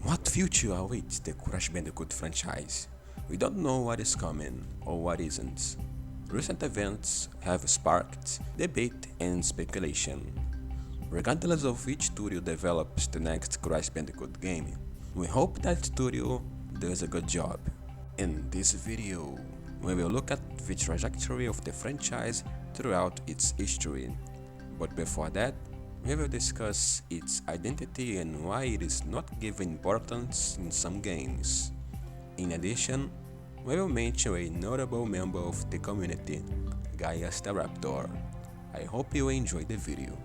What future awaits the Crash Bandicoot franchise? We don't know what is coming or what isn't. Recent events have sparked debate and speculation. Regardless of which studio develops the next Crash Bandicoot game, we hope that studio does a good job. In this video, we will look at the trajectory of the franchise throughout its history. But before that, we will discuss its identity and why it is not given importance in some games. In addition, we will mention a notable member of the community, Gaius the Raptor. I hope you enjoy the video.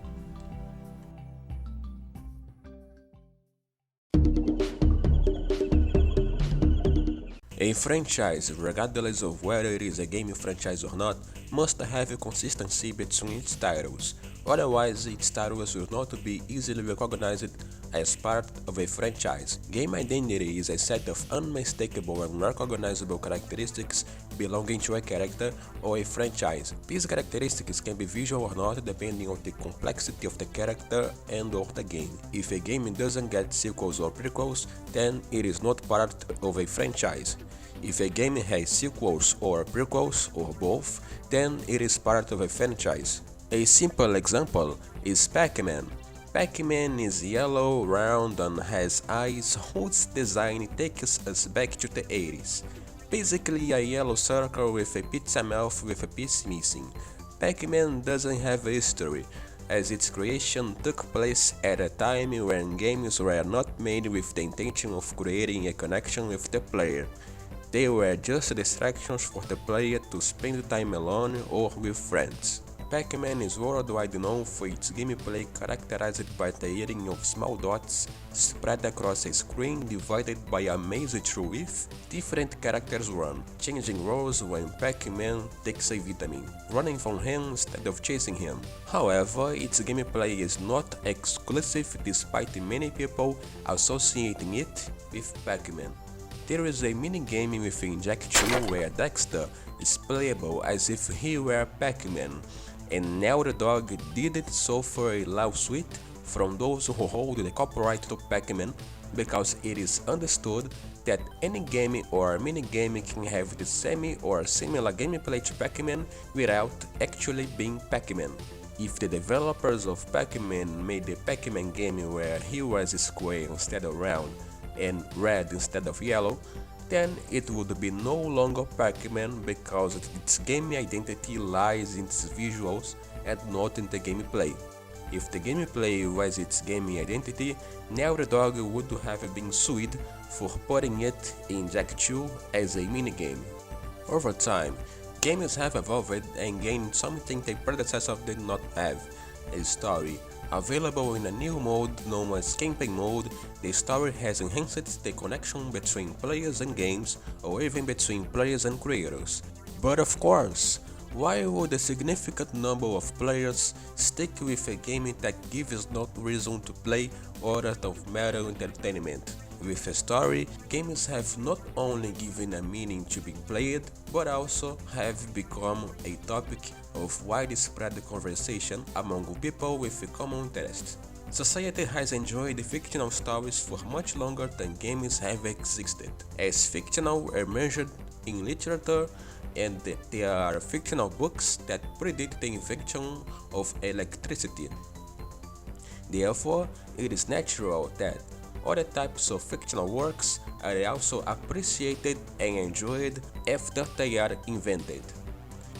A franchise, regardless of whether it is a gaming franchise or not, must have a consistency between its titles, otherwise its titles will not be easily recognized as part of a franchise. Game identity is a set of unmistakable and recognizable characteristics belonging to a character or a franchise. These characteristics can be visual or not depending on the complexity of the character and or the game. If a game doesn't get sequels or prequels, then it is not part of a franchise. If a game has sequels or prequels or both, then it is part of a franchise. A simple example is Pac-Man. Pac-Man is yellow, round, and has eyes whose design takes us back to the 80s. Basically a yellow circle with a pizza mouth with a piece missing. Pac-Man doesn't have a history, as its creation took place at a time when games were not made with the intention of creating a connection with the player. They were just distractions for the player to spend time alone or with friends. Pac-Man is worldwide known for its gameplay characterized by the hitting of small dots spread across a screen divided by a maze through which different characters run, changing roles when Pac-Man takes a vitamin, running from him instead of chasing him. However, its gameplay is not exclusive despite many people associating it with Pac-Man. There is a minigame within Jak 2 where Dexter is playable as if he were Pac-Man, and Naughty Dog didn't suffer a lawsuit from those who hold the copyright to Pac-Man because it is understood that any game or minigame can have the same or similar gameplay to Pac-Man without actually being Pac-Man. If the developers of Pac-Man made a Pac-Man game where he was square instead of round, and red instead of yellow, then it would be no longer Pac-Man because its game identity lies in its visuals and not in the gameplay. If the gameplay was its game identity, Naughty Dog would have been sued for putting it in Jak 2 as a minigame. Over time, games have evolved and gained something their predecessors did not have: a story. Available in a new mode known as Campaign Mode, the story has enhanced the connection between players and games, or even between players and creators. But of course, why would a significant number of players stick with a game that gives no reason to play other than mere entertainment? With a story, games have not only given a meaning to being played, but also have become a topic of widespread conversation among people with a common interest. Society has enjoyed fictional stories for much longer than games have existed, as fictional emerged in literature, and there are fictional books that predate the invention of electricity. Therefore, it is natural that other types of fictional works are also appreciated and enjoyed after they are invented.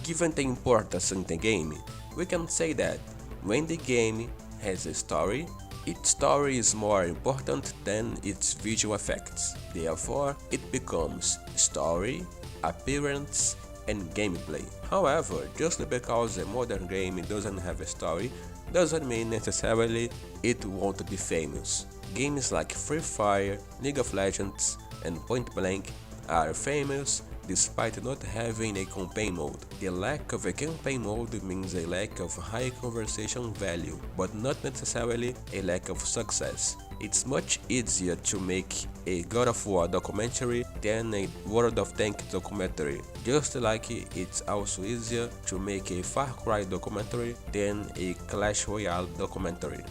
Given the importance in the game, we can say that when the game has a story, its story is more important than its visual effects. Therefore, it becomes story, appearance, and gameplay. However, just because a modern game doesn't have a story, doesn't mean necessarily it won't be famous. Games like Free Fire, League of Legends, and Point Blank are famous despite not having a campaign mode. The lack of a campaign mode means a lack of high conversation value, but not necessarily a lack of success. It's much easier to make a God of War documentary than a World of Tanks documentary, just like it's also easier to make a Far Cry documentary than a Clash Royale documentary.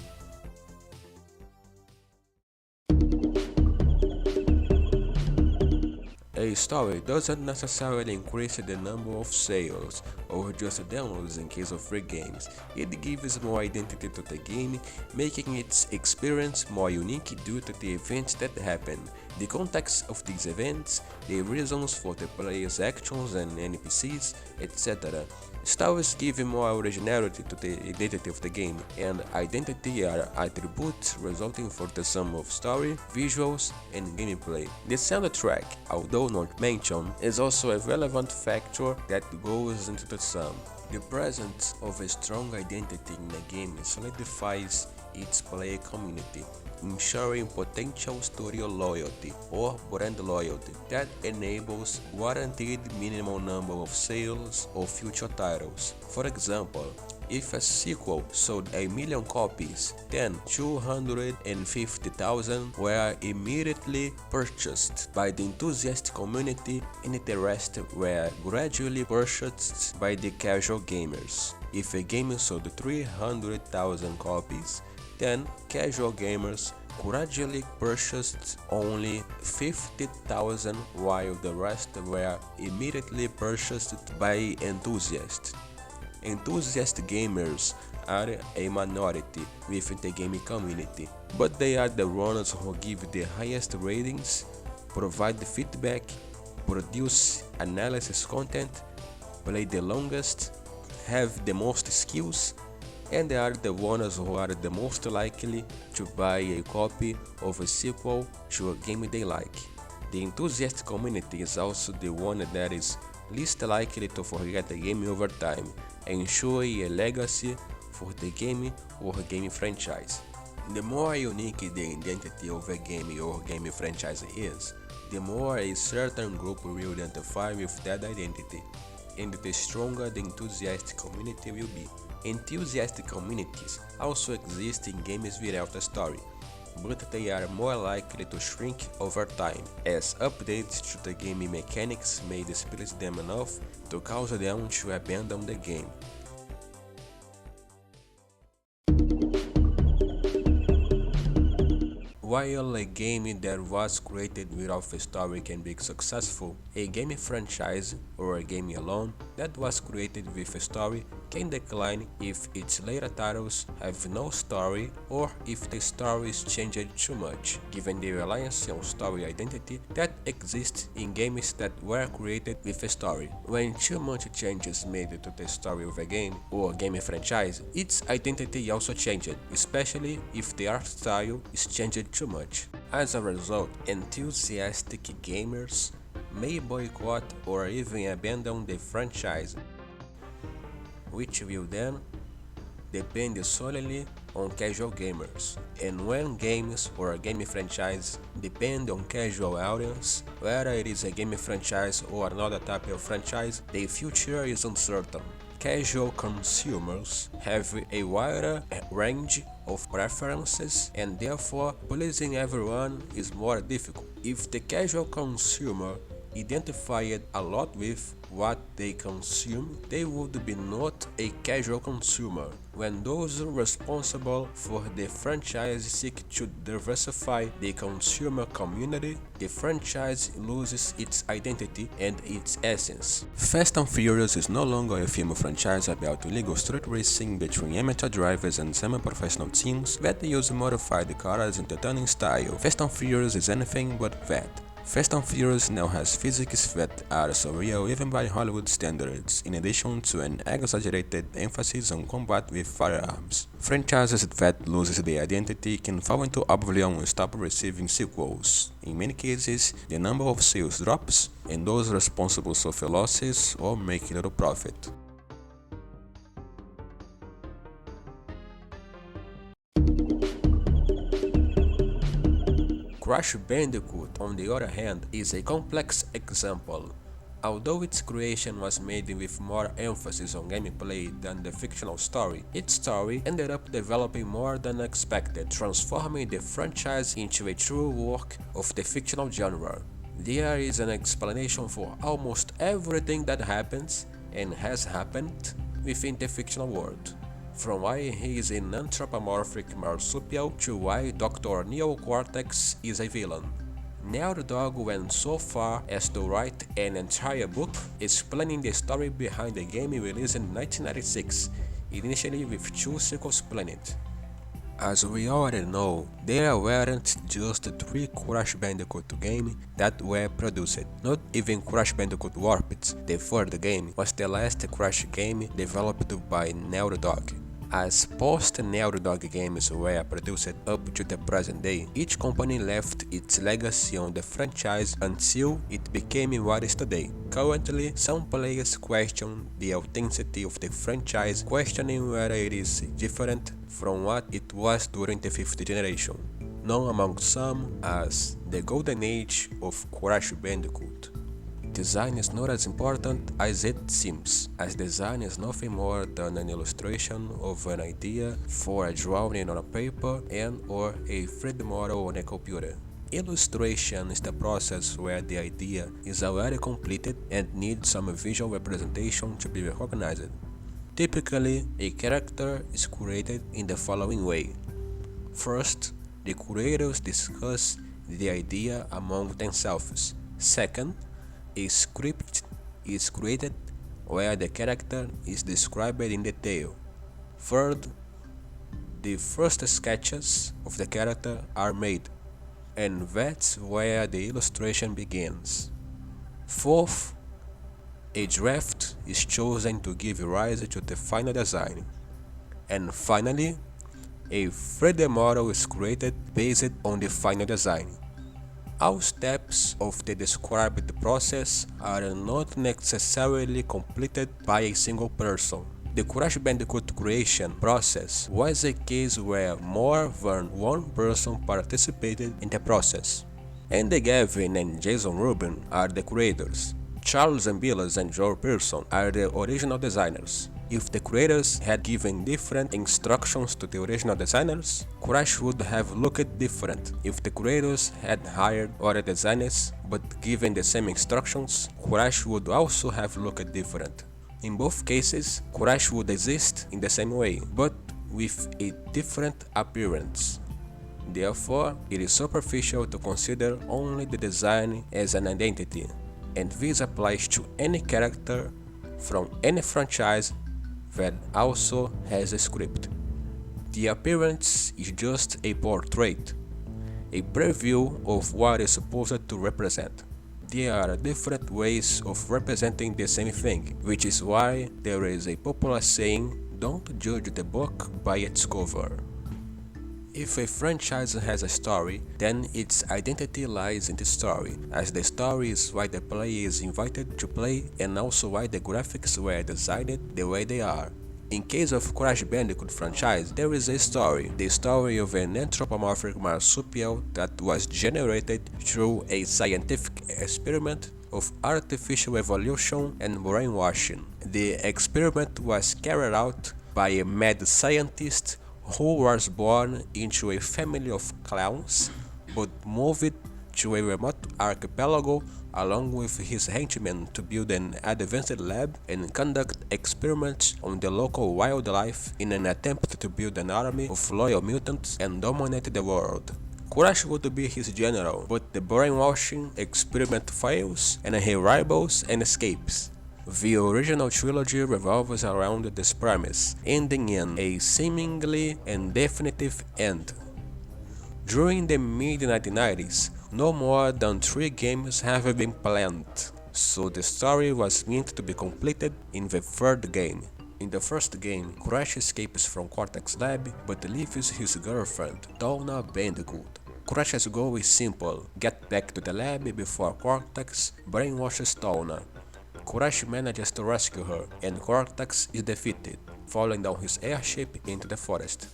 A story doesn't necessarily increase the number of sales or just downloads in case of free games. It gives more identity to the game, making its experience more unique due to the events that happen, the context of these events, the reasons for the player's actions and NPCs, etc. Stories give more originality to the identity of the game, and identity are attributes resulting from the sum of story, visuals, and gameplay. The soundtrack, although not mentioned, is also a relevant factor that goes into the sum. The presence of a strong identity in a game solidifies its player community, ensuring potential studio loyalty or brand loyalty that enables guaranteed minimum number of sales of future titles. For example, if a sequel sold 1 million copies, then 250,000 were immediately purchased by the enthusiast community and the rest were gradually purchased by the casual gamers. If a game sold 300,000 copies, then casual gamers gradually purchased only 50,000 while the rest were immediately purchased by enthusiasts. Enthusiast gamers are a minority within the gaming community, but they are the ones who give the highest ratings, provide feedback, produce analysis content, play the longest, have the most skills, and they are the ones who are the most likely to buy a copy of a sequel to a game they like. The enthusiast community is also the one that is least likely to forget the game over time, ensuring a legacy for the game or game franchise. The more unique the identity of a game or game franchise is, the more a certain group will identify with that identity, and the stronger the enthusiast community will be. Enthusiast communities also exist in games without a story, but they are more likely to shrink over time, as updates to the game mechanics may displease them enough to cause them to abandon the game. While a game that was created without a story can be successful, a game franchise or a game alone that was created with a story can decline if its later titles have no story or if the story is changed too much, given the reliance on story identity that exists in games that were created with a story. When too much changes made to the story of a game or game franchise, its identity also changed, especially if the art style is changed too much. As a result, enthusiastic gamers may boycott or even abandon the franchise, which will then depend solely on casual gamers. And when games or a game franchise depend on casual audience, whether it is a game franchise or another type of franchise, the future is uncertain. Casual consumers have a wider range of preferences and therefore pleasing everyone is more difficult. If the casual consumer identified a lot with what they consume, they would be not a casual consumer. When those responsible for the franchise seek to diversify the consumer community, the franchise loses its identity and its essence. Fast and Furious is no longer a film franchise about illegal street racing between amateur drivers and semi-professional teams that use modified cars in the tuning style. Fast and Furious is anything but that. Fast and Furious now has physics that are surreal even by Hollywood standards, in addition to an exaggerated emphasis on combat with firearms. Franchises that lose their identity can fall into oblivion and stop receiving sequels. In many cases, the number of sales drops, and those responsible suffer losses or make little profit. Crash Bandicoot, on the other hand, is a complex example. Although its creation was made with more emphasis on gameplay than the fictional story, its story ended up developing more than expected, transforming the franchise into a true work of the fictional genre. There is an explanation for almost everything that happens and has happened within the fictional world. From why he is an anthropomorphic marsupial to why Dr. Neo Cortex is a villain. Naughty Dog went so far as to write an entire book explaining the story behind the game released in 1996, initially with 2 sequels planned. As we already know, there weren't just 3 Crash Bandicoot games that were produced. Not even Crash Bandicoot Warped, the third game, was the last Crash game developed by Naughty Dog. As post-Naughty Dog games were produced up to the present day, each company left its legacy on the franchise until it became what it is today. Currently, some players question the authenticity of the franchise, questioning whether it is different from what it was during the 5th generation, known among some as the Golden Age of Crash Bandicoot. Design is not as important as it seems, as design is nothing more than an illustration of an idea for a drawing on a paper and or a 3D model on a computer. Illustration is the process where the idea is already completed and needs some visual representation to be recognized. Typically, a character is created in the following way. First, the creators discuss the idea among themselves. Second, a script is created where the character is described in detail. Third, the first sketches of the character are made, and that's where the illustration begins. Fourth, a draft is chosen to give rise to the final design. And finally, a 3D model is created based on the final design. All steps of the described process are not necessarily completed by a single person. The Crash Bandicoot creation process was a case where more than one person participated in the process. Andy Gavin and Jason Rubin are the creators. Charles Ambilas and Joe Pearson are the original designers. If the creators had given different instructions to the original designers, Crash would have looked different. If the creators had hired other designers but given the same instructions, Crash would also have looked different. In both cases, Crash would exist in the same way, but with a different appearance. Therefore, it is superficial to consider only the design as an identity, and this applies to any character from any franchise that also has a script. The appearance is just a portrait, a preview of what it's supposed to represent. There are different ways of representing the same thing, which is why there is a popular saying, "Don't judge the book by its cover." If a franchise has a story, then its identity lies in the story, as the story is why the player is invited to play and also why the graphics were designed the way they are. In case of Crash Bandicoot franchise, there is a story, the story of an anthropomorphic marsupial that was generated through a scientific experiment of artificial evolution and brainwashing. The experiment was carried out by a mad scientist who was born into a family of clowns, but moved to a remote archipelago along with his henchmen to build an advanced lab and conduct experiments on the local wildlife in an attempt to build an army of loyal mutants and dominate the world. Crash would be his general, but the brainwashing experiment fails and he rebels and escapes. The original trilogy revolves around this premise, ending in a seemingly indefinitive end. During the mid-1990s, no more than 3 games have been planned, so the story was meant to be completed in the 3rd game. In the first game, Crash escapes from Cortex Lab but leaves his girlfriend, Donna Bandicoot. Crash's goal is simple: get back to the lab before Cortex brainwashes Donna. Crash manages to rescue her, and Cortex is defeated, falling down his airship into the forest.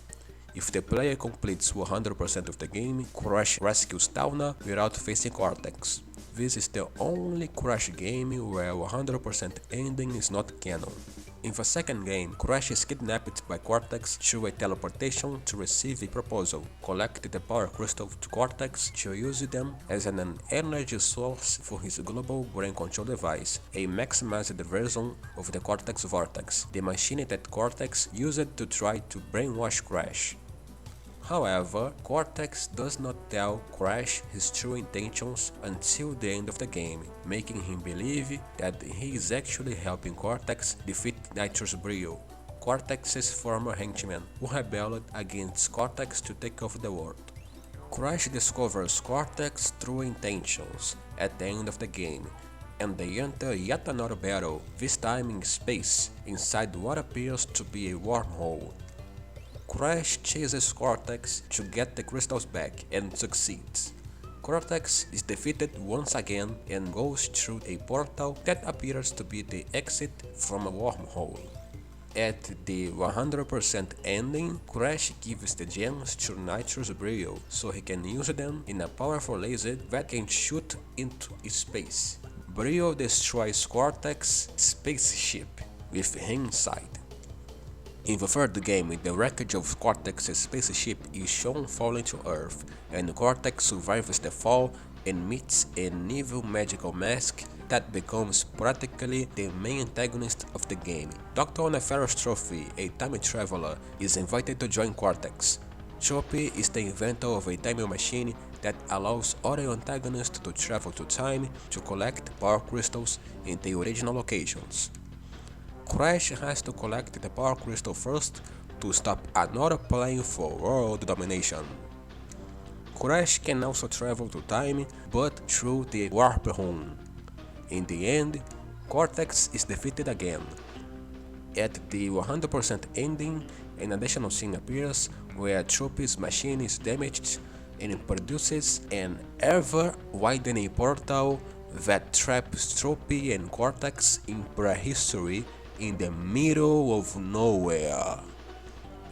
If the player completes 100% of the game, Crash rescues Donna without facing Cortex. This is the only Crash game where 100% ending is not canon. In the second game, Crash is kidnapped by Cortex through a teleportation to receive a proposal, collect the power crystal to Cortex to use them as an energy source for his global brain control device, a maximized version of the Cortex Vortex, the machine that Cortex used to try to brainwash Crash. However, Cortex does not tell Crash his true intentions until the end of the game, making him believe that he is actually helping Cortex defeat Nitrous Brio, Cortex's former henchman, who rebelled against Cortex to take over the world. Crash discovers Cortex's true intentions at the end of the game, and they enter yet another battle, this time in space, inside what appears to be a wormhole. Crash chases Cortex to get the crystals back and succeeds. Cortex is defeated once again and goes through a portal that appears to be the exit from a wormhole. At the 100% ending, Crash gives the gems to Nitrous Brio so he can use them in a powerful laser that can shoot into space. Brio destroys Cortex's spaceship with him inside. In the third game, the wreckage of Cortex's spaceship is shown falling to Earth, and Cortex survives the fall and meets an evil magical mask that becomes practically the main antagonist of the game. Dr. Neferous Trophy, a time traveler, is invited to join Cortex. Trophy is the inventor of a time machine that allows other antagonists to travel to time to collect power crystals in the original locations. Crash has to collect the power crystal first to stop another plan for world domination. Crash can also travel to time, but through the warp room. In the end, Cortex is defeated again. At the 100% ending, an additional scene appears where Tropy's machine is damaged and produces an ever-widening portal that traps Tropy and Cortex in prehistory in the middle of nowhere.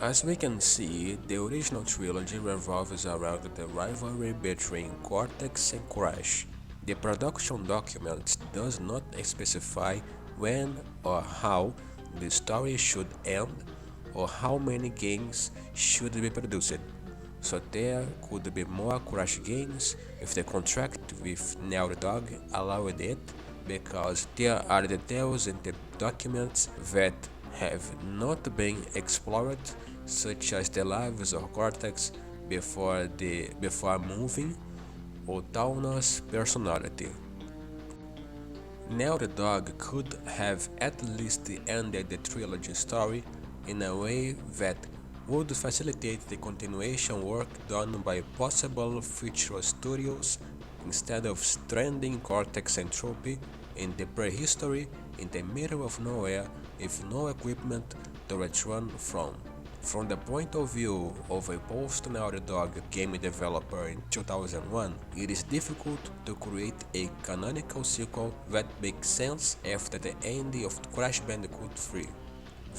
As we can see, the original trilogy revolves around the rivalry between Cortex and Crash. The production document does not specify when or how the story should end or how many games should be produced, so there could be more Crash games if the contract with Naughty Dog allowed it, because there are details in the documents that have not been explored, such as the lives of Cortex before moving or Tauna's personality. Naughty Dog could have at least ended the trilogy story in a way that would facilitate the continuation work done by possible future studios instead of stranding Cortex and Tropy in the prehistory in the middle of nowhere with no equipment to return from. From the point of view of a post-Naughty Dog game developer in 2001, it is difficult to create a canonical sequel that makes sense after the ending of Crash Bandicoot 3.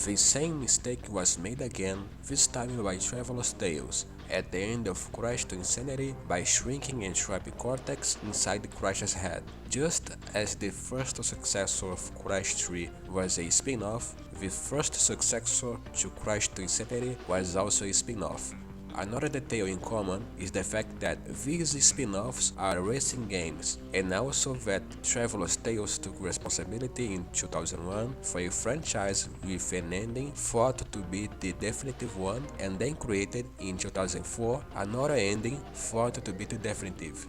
The same mistake was made again, this time by Traveler's Tales, at the end of Crash to Insanity by shrinking and trapping Cortex inside Crash's head. Just as the first successor of Crash 3 was a spin-off, the first successor to Crash to Insanity was also a spin-off. Another detail in common is the fact that these spin-offs are racing games, and also that Traveler's Tales took responsibility in 2001 for a franchise with an ending thought to be the definitive one, and then created in 2004 another ending thought to be the definitive.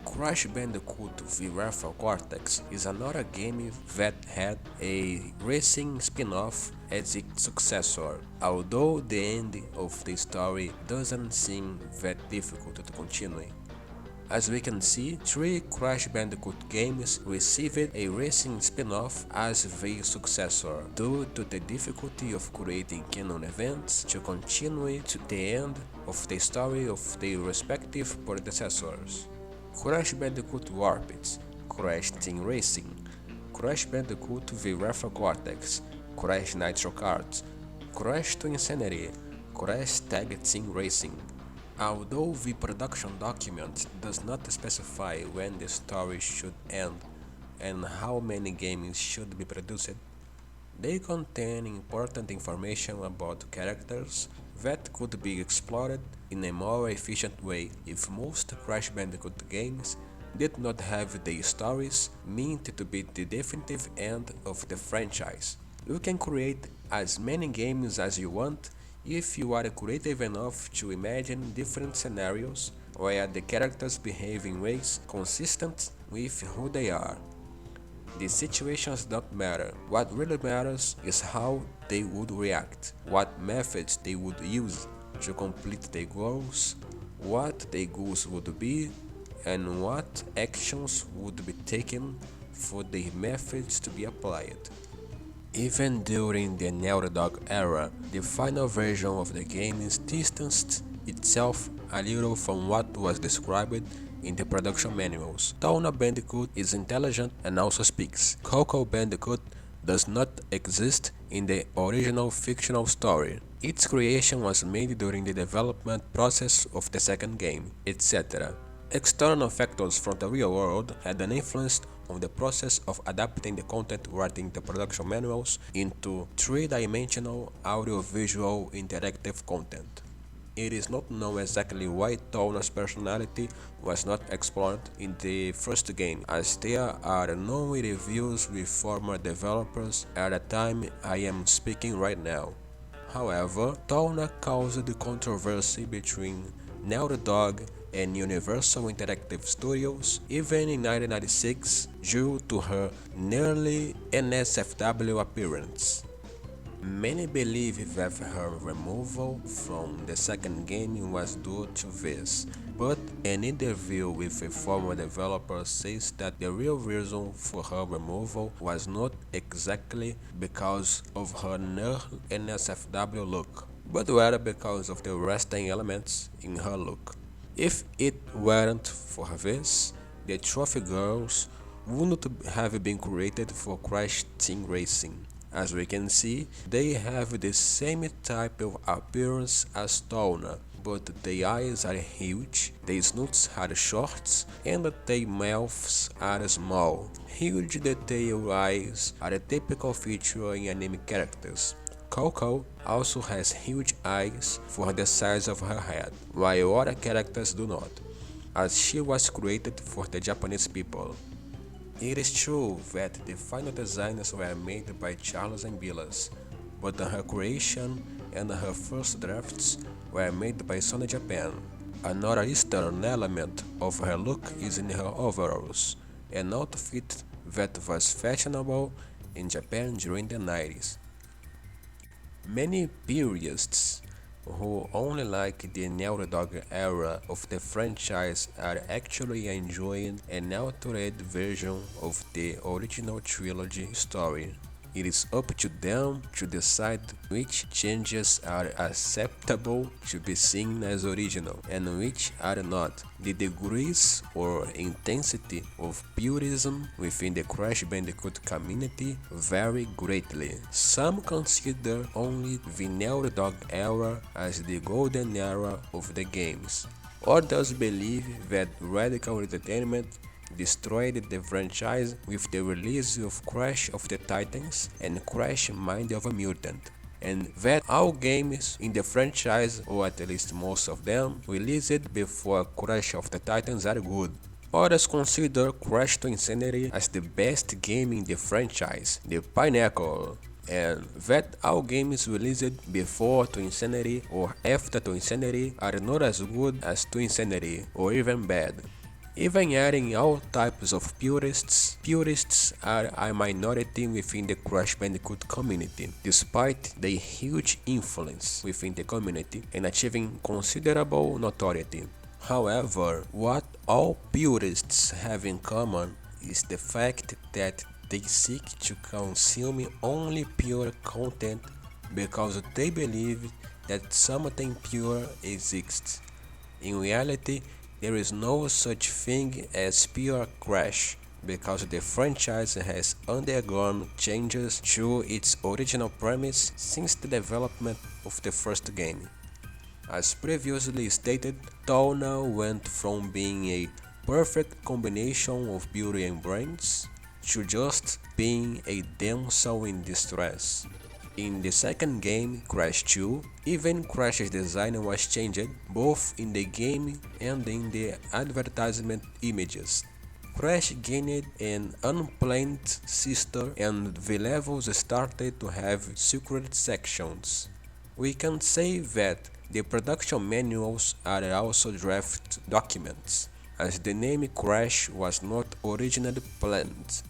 Crash Bandicoot The Wrath of Cortex is another game that had a racing spin-off as its successor, although the end of the story doesn't seem that difficult to continue. As we can see, 3 Crash Bandicoot games received a racing spin-off as their successor, due to the difficulty of creating canon events to continue to the end of the story of their respective predecessors. Crash Bandicoot Warped, Crash Team Racing, Crash Bandicoot The Wrath of Cortex, Crash Nitro Kart, Crash to Insanity, Crash Tag Team Racing. Although the production document does not specify when the story should end and how many games should be produced, they contain important information about characters that could be explored in a more efficient way if most Crash Bandicoot games did not have their stories meant to be the definitive end of the franchise. You can create as many games as you want If you are creative enough to imagine different scenarios where the characters behave in ways consistent with who they are. The situations don't matter. What really matters is how they would react, what methods they would use to complete their goals, what their goals would be, and what actions would be taken for the methods to be applied. Even during the Naughty Dog era, the final version of the game distanced itself a little from what was described in the production manuals. Tawna Bandicoot is intelligent and also speaks. Coco Bandicoot does not exist in the original fictional story. Its creation was made during the development process of the second game, etc. External factors from the real world had an influence on the process of adapting the content writing the production manuals into three-dimensional audio-visual interactive content. It is not known exactly why Tawna's personality was not explored in the first game, as there are no reviews with former developers at the time I am speaking right now. However, Tawna caused controversy between Naughty Dog and Universal Interactive Studios, even in 1996, due to her nearly NSFW appearance. Many believe that her removal from the second game was due to this, but an interview with a former developer says that the real reason for her removal was not exactly because of her near NSFW look, but rather because of the resting elements in her look. If it weren't for this, the Trophy Girls wouldn't have been created for Crash Team Racing. As we can see, they have the same type of appearance as Tawna, but their eyes are huge, their snoots are short, and their mouths are small. Huge detailed eyes are a typical feature in anime characters. Coco also has huge eyes for the size of her head, while other characters do not, as she was created for the Japanese people. It is true that the final designs were made by Charles and Villas, but her creation and her first drafts were made by Sony Japan. Another Eastern element of her look is in her overalls, an outfit that was fashionable in Japan during the 90s. Many purists who only like the Naughty Dog era of the franchise are actually enjoying an altered version of the original trilogy story. It is up to them to decide which changes are acceptable to be seen as original and which are not. The degrees or intensity of purism within the Crash Bandicoot community vary greatly. Some consider only the Naughty Dog era as the golden era of the games. Others believe that Radical Entertainment destroyed the franchise with the release of Crash of the Titans and Crash Mind of a Mutant, and that all games in the franchise, or at least most of them, released before Crash of the Titans are good. Others consider Crash to Insanity as the best game in the franchise, the pinnacle, and that all games released before To Insanity or after To Insanity are not as good as To Insanity, or even bad. Even adding all types of purists are a minority within the Crash Bandicoot community, despite their huge influence within the community and achieving considerable notoriety. However, what all purists have in common is the fact that they seek to consume only pure content because they believe that something pure exists. In reality, there is no such thing as pure Crash, because the franchise has undergone changes to its original premise since the development of the first game. As previously stated, Tawna went from being a perfect combination of beauty and brains to just being a damsel in distress. In the second game, Crash 2, even Crash's design was changed, both in the game and in the advertisement images. Crash gained an unplanned sister and the levels started to have secret sections. We can say that the production manuals are also draft documents, as the name Crash was not originally planned.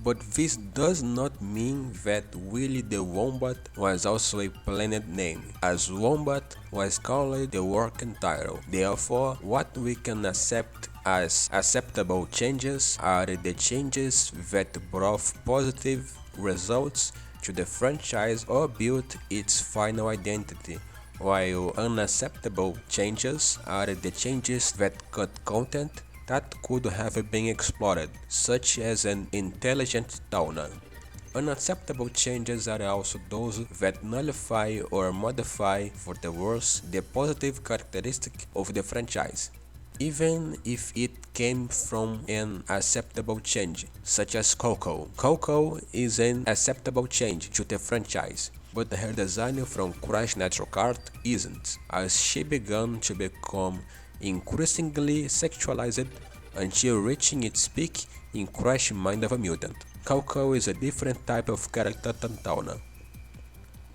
But this does not mean that Willy the Wombat was also a planned name, as Wombat was called the working title. Therefore, what we can accept as acceptable changes are the changes that brought positive results to the franchise or built its final identity, while unacceptable changes are the changes that cut content that could have been explored, such as an intelligent tuner. Unacceptable changes are also those that nullify or modify for the worse the positive characteristic of the franchise, even if it came from an acceptable change, such as Coco. Coco is an acceptable change to the franchise, but her design from Crash Nitro Kart isn't, as she began to become increasingly sexualized until reaching its peak in Crash Mind of a Mutant. Coco is a different type of character than Tauna.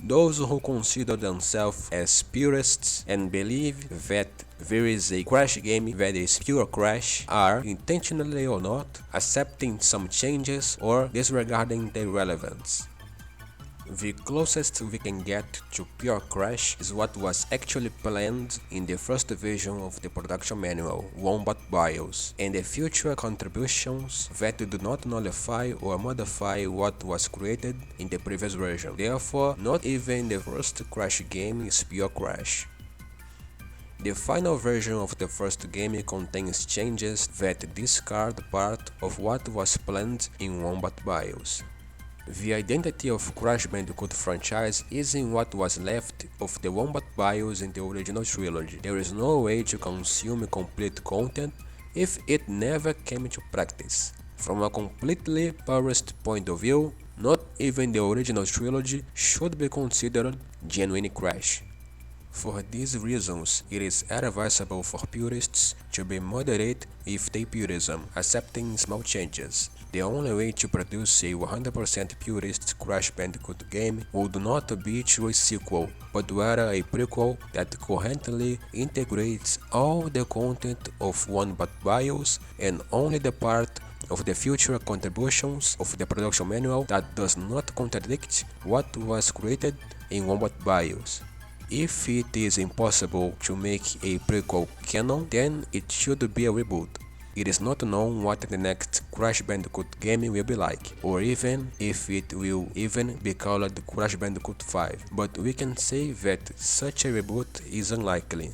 Those who consider themselves as purists and believe that there is a Crash game that is pure Crash are, intentionally or not, accepting some changes or disregarding their relevance. The closest we can get to pure Crash is what was actually planned in the first version of the production manual, Wombat BIOS, and the future contributions that do not nullify or modify what was created in the previous version. Therefore, not even the first Crash game is pure Crash. The final version of the first game contains changes that discard part of what was planned in Wombat BIOS. The identity of Crash Bandicoot franchise is in what was left of the Wombat BIOS in the original trilogy. There is no way to consume complete content if it never came to practice. From a completely purist point of view, not even the original trilogy should be considered genuine Crash. For these reasons, it is advisable for purists to be moderate with their purism, accepting small changes. The only way to produce a 100% purist Crash Bandicoot game would not be through a sequel, but rather a prequel that coherently integrates all the content of Wombat BIOS and only the part of the future contributions of the production manual that does not contradict what was created in Wombat BIOS. If it is impossible to make a prequel canon, then it should be a reboot. It is not known what the next Crash Bandicoot game will be like, or even if it will even be called Crash Bandicoot 5, but we can say that such a reboot is unlikely.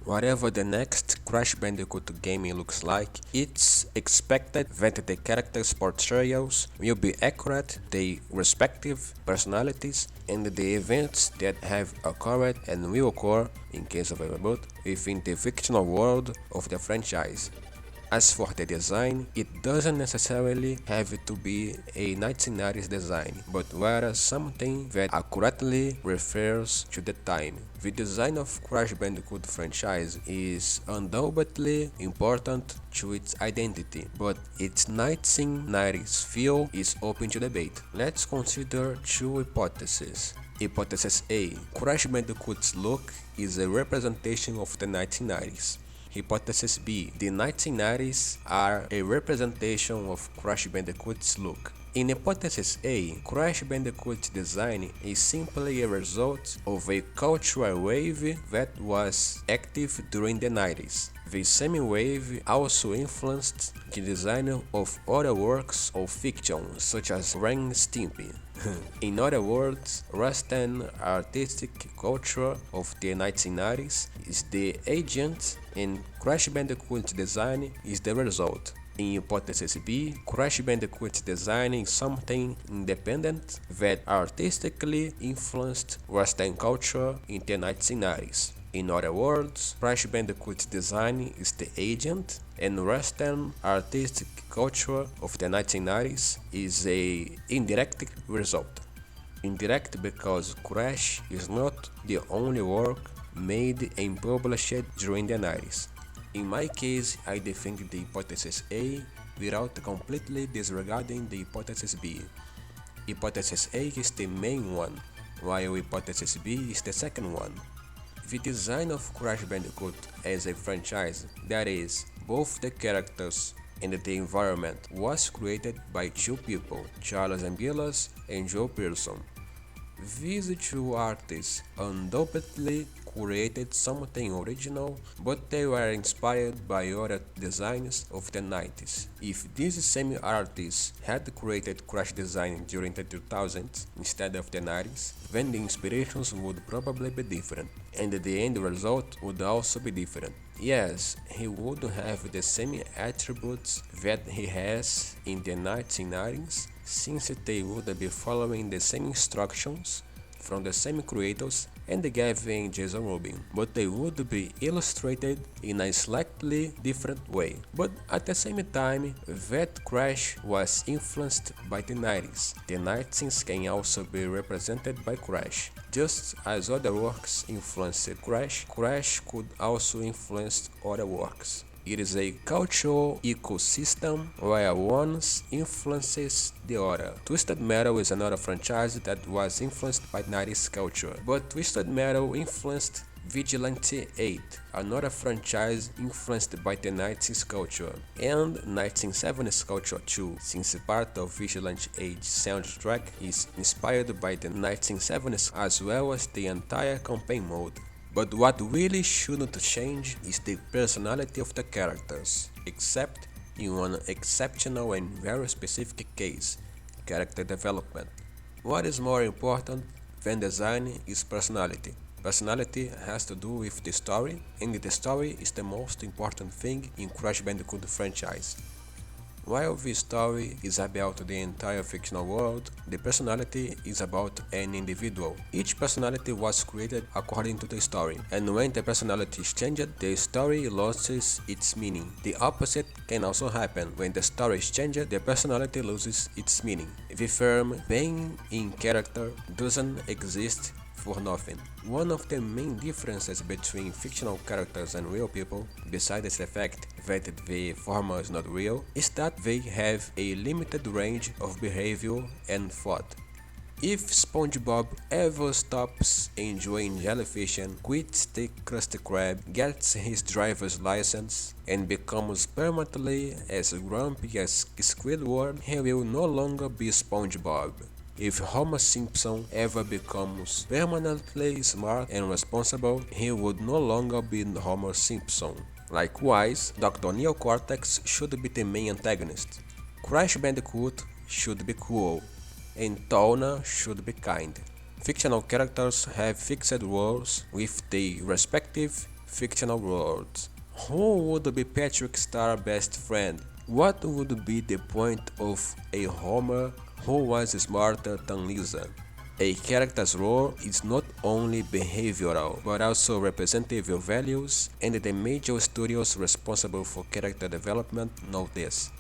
Whatever the next Crash Bandicoot game looks like, it's expected that the characters' portrayals will be accurate, their respective personalities, and the events that have occurred and will occur, in case of a reboot, within the fictional world of the franchise. As for the design, it doesn't necessarily have to be a 1990s design, but rather something that accurately refers to the time. The design of Crash Bandicoot franchise is undoubtedly important to its identity, but its 1990s feel is open to debate. Let's consider two hypotheses. Hypothesis A. Crash Bandicoot's look is a representation of the 1990s. Hypothesis B. The 1990s are a representation of Crash Bandicoot's look. In Hypothesis A, Crash Bandicoot's design is simply a result of a cultural wave that was active during the 90s. The same wave also influenced the design of other works of fiction, such as Ren and Stimpy. In other words, Western artistic culture of the 1990s is the agent and Crash Bandicoot's design is the result. In Hypothesis B, Crash Bandicoot's design is something independent that artistically influenced Western culture in the 1990s. In other words, Crash Bandicoot's design is the agent, and Western artistic culture of the 1990s is a indirect result. Indirect because Crash is not the only work made and published during the 90s. In my case, I defend the hypothesis A without completely disregarding the hypothesis B. Hypothesis A is the main one. while Hypothesis B is the second one. The design of Crash Bandicoot as a franchise, that is, both the characters and the environment, was created by two people, Charles Anguillas and Joe Pearson. These two artists undoubtedly created something original, but they were inspired by other designs of the 90s. If these same artists had created Crash design during the 2000s instead of the 90s, then the inspirations would probably be different, and the end result would also be different. Yes, he would have the same attributes that he has in the 1990s, since they would be following the same instructions from the same creators and Gavin and Jason Rubin, but they would be illustrated in a slightly different way. But at the same time, that Crash was influenced by the 90s. The 90s can also be represented by Crash. Just as other works influenced Crash, Crash could also influence other works. It is a cultural ecosystem where one influences the other. Twisted Metal is another franchise that was influenced by 90s culture, but Twisted Metal influenced Vigilante 8, another franchise influenced by the 90s culture, and 1970s culture too, since part of Vigilante 8's soundtrack is inspired by the 1970s as well as the entire campaign mode. But what really shouldn't change is the personality of the characters, except in one exceptional and very specific case, character development. What is more important than design is personality. Personality has to do with the story, and the story is the most important thing in Crash Bandicoot franchise. While the story is about the entire fictional world, the personality is about an individual. Each personality was created according to the story, and when the personality is changed, the story loses its meaning. The opposite can also happen. When the story is changed, the personality loses its meaning. The term being in character doesn't exist for nothing. One of the main differences between fictional characters and real people, besides the fact that the former is not real, is that they have a limited range of behavior and thought. If SpongeBob ever stops enjoying jellyfish and quits the Krusty Krab, gets his driver's license, and becomes permanently as grumpy as Squidward, he will no longer be SpongeBob. If Homer Simpson ever becomes permanently smart and responsible, he would no longer be Homer Simpson. Likewise, Dr. Neocortex should be the main antagonist. Crash Bandicoot should be cool, and Tawna should be kind. Fictional characters have fixed roles with their respective fictional worlds. Who would be Patrick Star's best friend? What would be the point of a Homer who was smarter than Lisa? A character's role is not only behavioral, but also representative of values, and the major studios responsible for character development know this.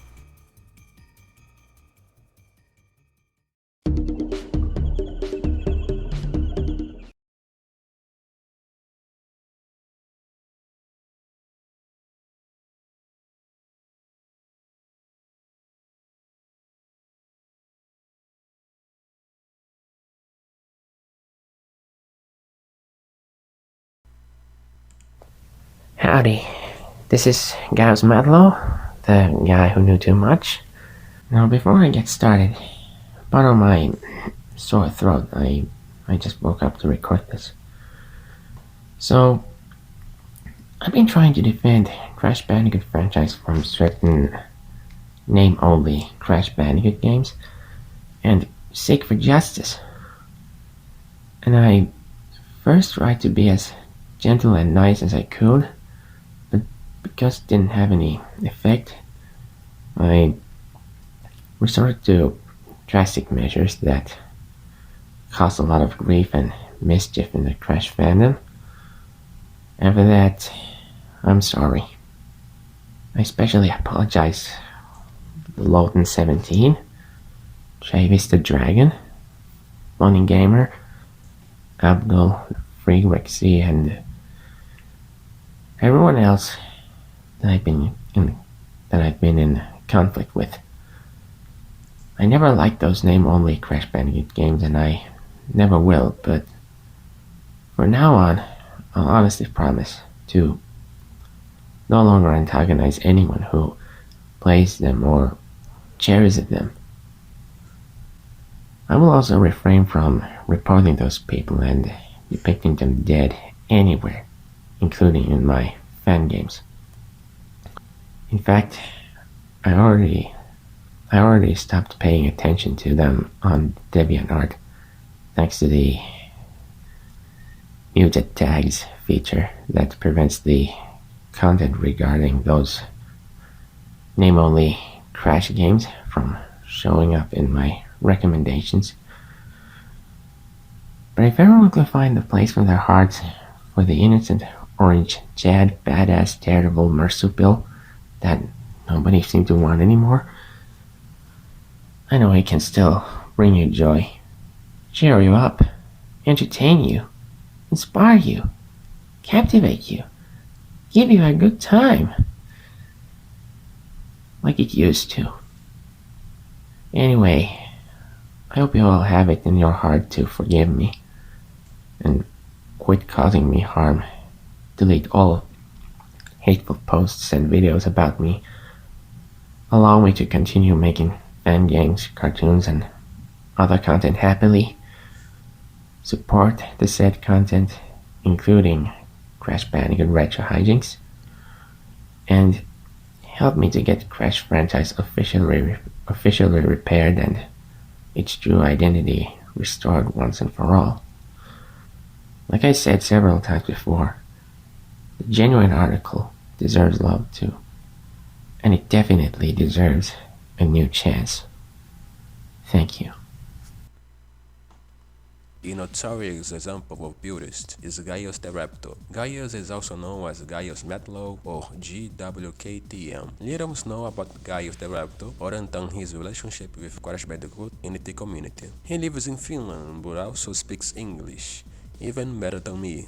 Howdy, this is Gauss Madlow, the guy who knew too much. Now, before I get started, pardon my sore throat. I just woke up to record this. So, I've been trying to defend Crash Bandicoot franchise from certain name-only Crash Bandicoot games and seek for justice. And I first tried to be as gentle and nice as I could, but because it didn't have any effect, I resorted to drastic measures that caused a lot of grief and mischief in the Crash fandom. After that, I'm sorry. I especially apologize to Lawton17, Travis the Dragon, Bonnie Gamer, Abdul, Freewexy, and everyone else that I've been in conflict with. I never liked those name-only Crash Bandicoot games, and I never will, but from now on, I'll honestly promise to no longer antagonize anyone who plays them or cherishes them. I will also refrain from reporting those people and depicting them dead anywhere, including in my fan games. In fact, I already stopped paying attention to them on DeviantArt thanks to the muted tags feature that prevents the content regarding those name-only crash games from showing up in my recommendations. But if everyone could find a place from their hearts for the innocent orange Jad badass daredevil marsupial that nobody seemed to want anymore, I know it can still bring you joy, cheer you up, entertain you, inspire you, captivate you, give you a good time, like it used to. Anyway, I hope you all have it in your heart to forgive me and quit causing me harm. Delete all hateful posts and videos about me. Allow me to continue making fan games, cartoons, and other content happily. Support the said content, including Crash Bandicoot Retro Hijinks, and help me to get Crash franchise officially repaired and its true identity restored once and for all. Like I said several times before, the genuine article deserves love too, and it definitely deserves a new chance. Thank you. A notorious example of purist is Gaius the Raptor. Gaius is also known as Gaius Metlow or GWKTM. Little is known about Gaius the Raptor other than his relationship with Crash Bandicoot in the community. He lives in Finland but also speaks English, even better than me.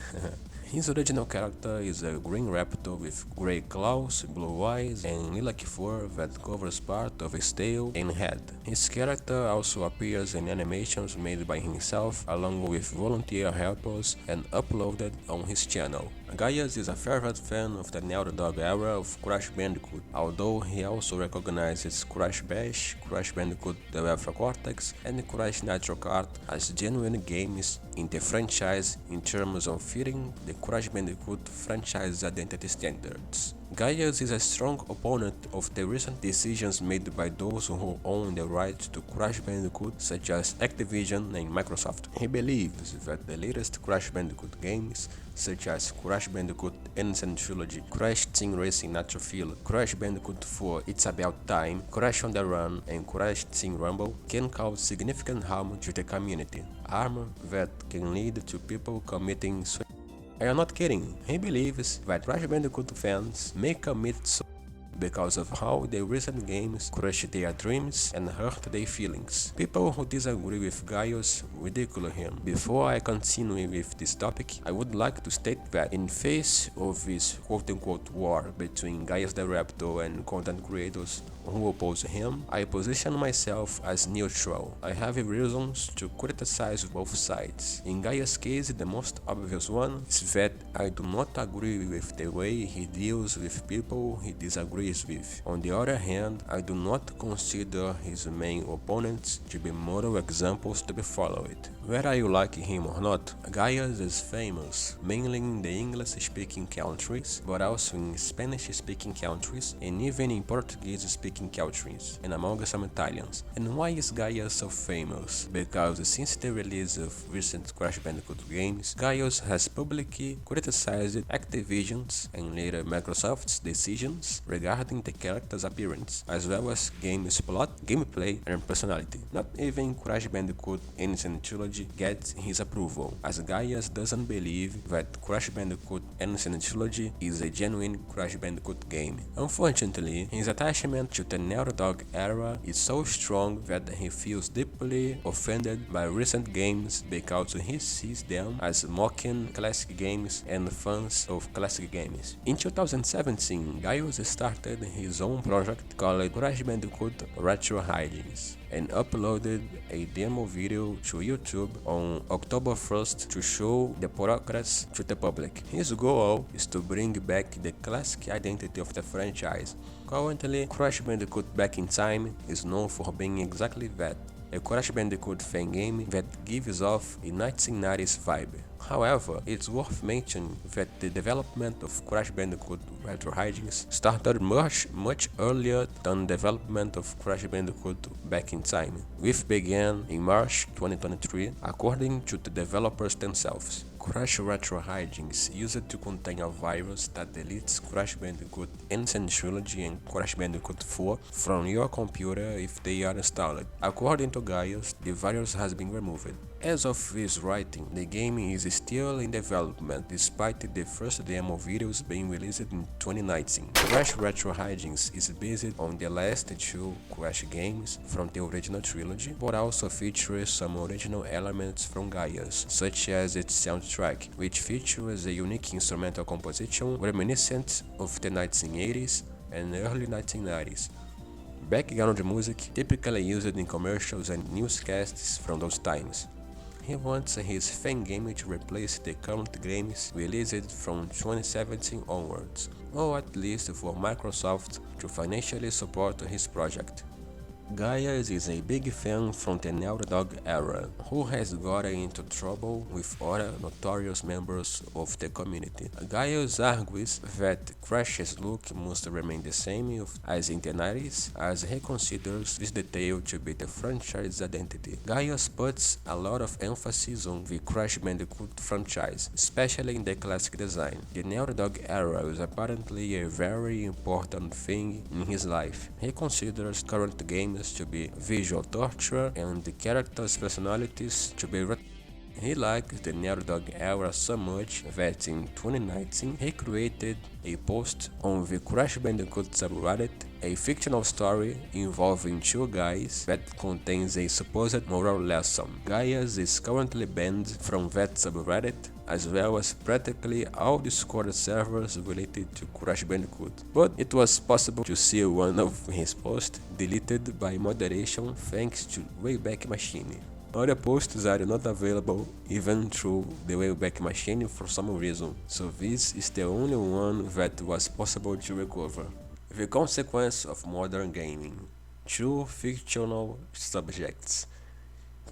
His original character is a green raptor with grey claws, blue eyes, and lilac fur that covers part of his tail and head. His character also appears in animations made by himself along with volunteer helpers and uploaded on his channel. Gaius is a fervent fan of the Naughty Dog era of Crash Bandicoot, although he also recognizes Crash Bash, Crash Bandicoot The Alpha Cortex, and Crash Nitro Kart as genuine games in the franchise in terms of fitting the Crash Bandicoot franchise identity standards. Gaius is a strong opponent of the recent decisions made by those who own the rights to Crash Bandicoot, such as Activision and Microsoft. He believes that the latest Crash Bandicoot games, such as Crash Bandicoot Innocent Trilogy, Crash Team Racing Nitro Fuel, Crash Bandicoot 4 It's About Time, Crash on the Run, and Crash Team Rumble, can cause significant harm to the community, harm that can lead to people committing suicide. I am not kidding, he believes that Crash Bandicoot fans may commit suicide because of how the recent games crush their dreams and hurt their feelings. People who disagree with Gaius ridicule him. Before I continue with this topic, I would like to state that in face of this quote-unquote war between Gaius the Raptor and content creators who oppose him, I position myself as neutral. I have reasons to criticize both sides. In Gaius' case, the most obvious one is that I do not agree with the way he deals with people he disagrees with. On the other hand, I do not consider his main opponents to be model examples to be followed. Whether you like him or not, Gaius is famous, mainly in the English-speaking countries, but also in Spanish-speaking countries and even in Portuguese-speaking countries, and among some Italians. And why is Gaius so famous? Because since the release of recent Crash Bandicoot games, Gaius has publicly criticized Activision's and later Microsoft's decisions regarding the character's appearance, as well as game's plot, gameplay, and personality. Not even Crash Bandicoot Innocent Trilogy gets his approval, as Gaius doesn't believe that Crash Bandicoot Innocent Trilogy is a genuine Crash Bandicoot game. Unfortunately, his attachment to the Naughty Dog era is so strong that he feels deeply offended by recent games because he sees them as mocking classic games and fans of classic games. In 2017, Gaius started his own project called Crash Bandicoot Retro Hijinks and uploaded a demo video to YouTube on October 1st to show the progress to the public. His goal is to bring back the classic identity of the franchise. Currently, Crash Bandicoot Back in Time is known for being exactly that, a Crash Bandicoot fan game that gives off a 1990s vibe. However, it's worth mentioning that the development of Crash Bandicoot Retro Hijinks started much earlier than the development of Crash Bandicoot Back in Time, which began in March 2023, according to the developers themselves. Crash Retro Hijinks used to contain a virus that deletes Crash Bandicoot Insane Trilogy and Crash Bandicoot 4 from your computer if they are installed. According to Gaius, the virus has been removed. As of this writing, the game is still in development despite the first demo videos being released in 2019. Crash Retro Hijinks is based on the last two Crash games from the original trilogy, but also features some original elements from Gaius, such as its soundtrack, which features a unique instrumental composition reminiscent of the 1980s and early 1990s. Background music typically used in commercials and newscasts from those times. He wants his fan game to replace the current games released from 2017 onwards, or at least for Microsoft to financially support his project. Gaius is a big fan from the Naughty Dog era, who has gotten into trouble with other notorious members of the community. Gaius argues that Crash's look must remain the same as in the 90s, as he considers this detail to be the franchise identity. Gaius puts a lot of emphasis on the Crash Bandicoot franchise, especially in the classic design. The Naughty Dog era is apparently a very important thing in his life. He considers current games to be visual torture and the characters' personalities to be He liked the Naughty Dog era so much that in 2019 he created a post on the Crash Bandicoot subreddit, a fictional story involving two guys that contains a supposed moral lesson. Gaius is currently banned from that subreddit, as well as practically all Discord servers related to Crash Bandicoot, but it was possible to see one of his posts deleted by moderation thanks to Wayback Machine. Other posts are not available even through the Wayback Machine for some reason, so this is the only one that was possible to recover. The consequence of modern gaming. Two fictional subjects,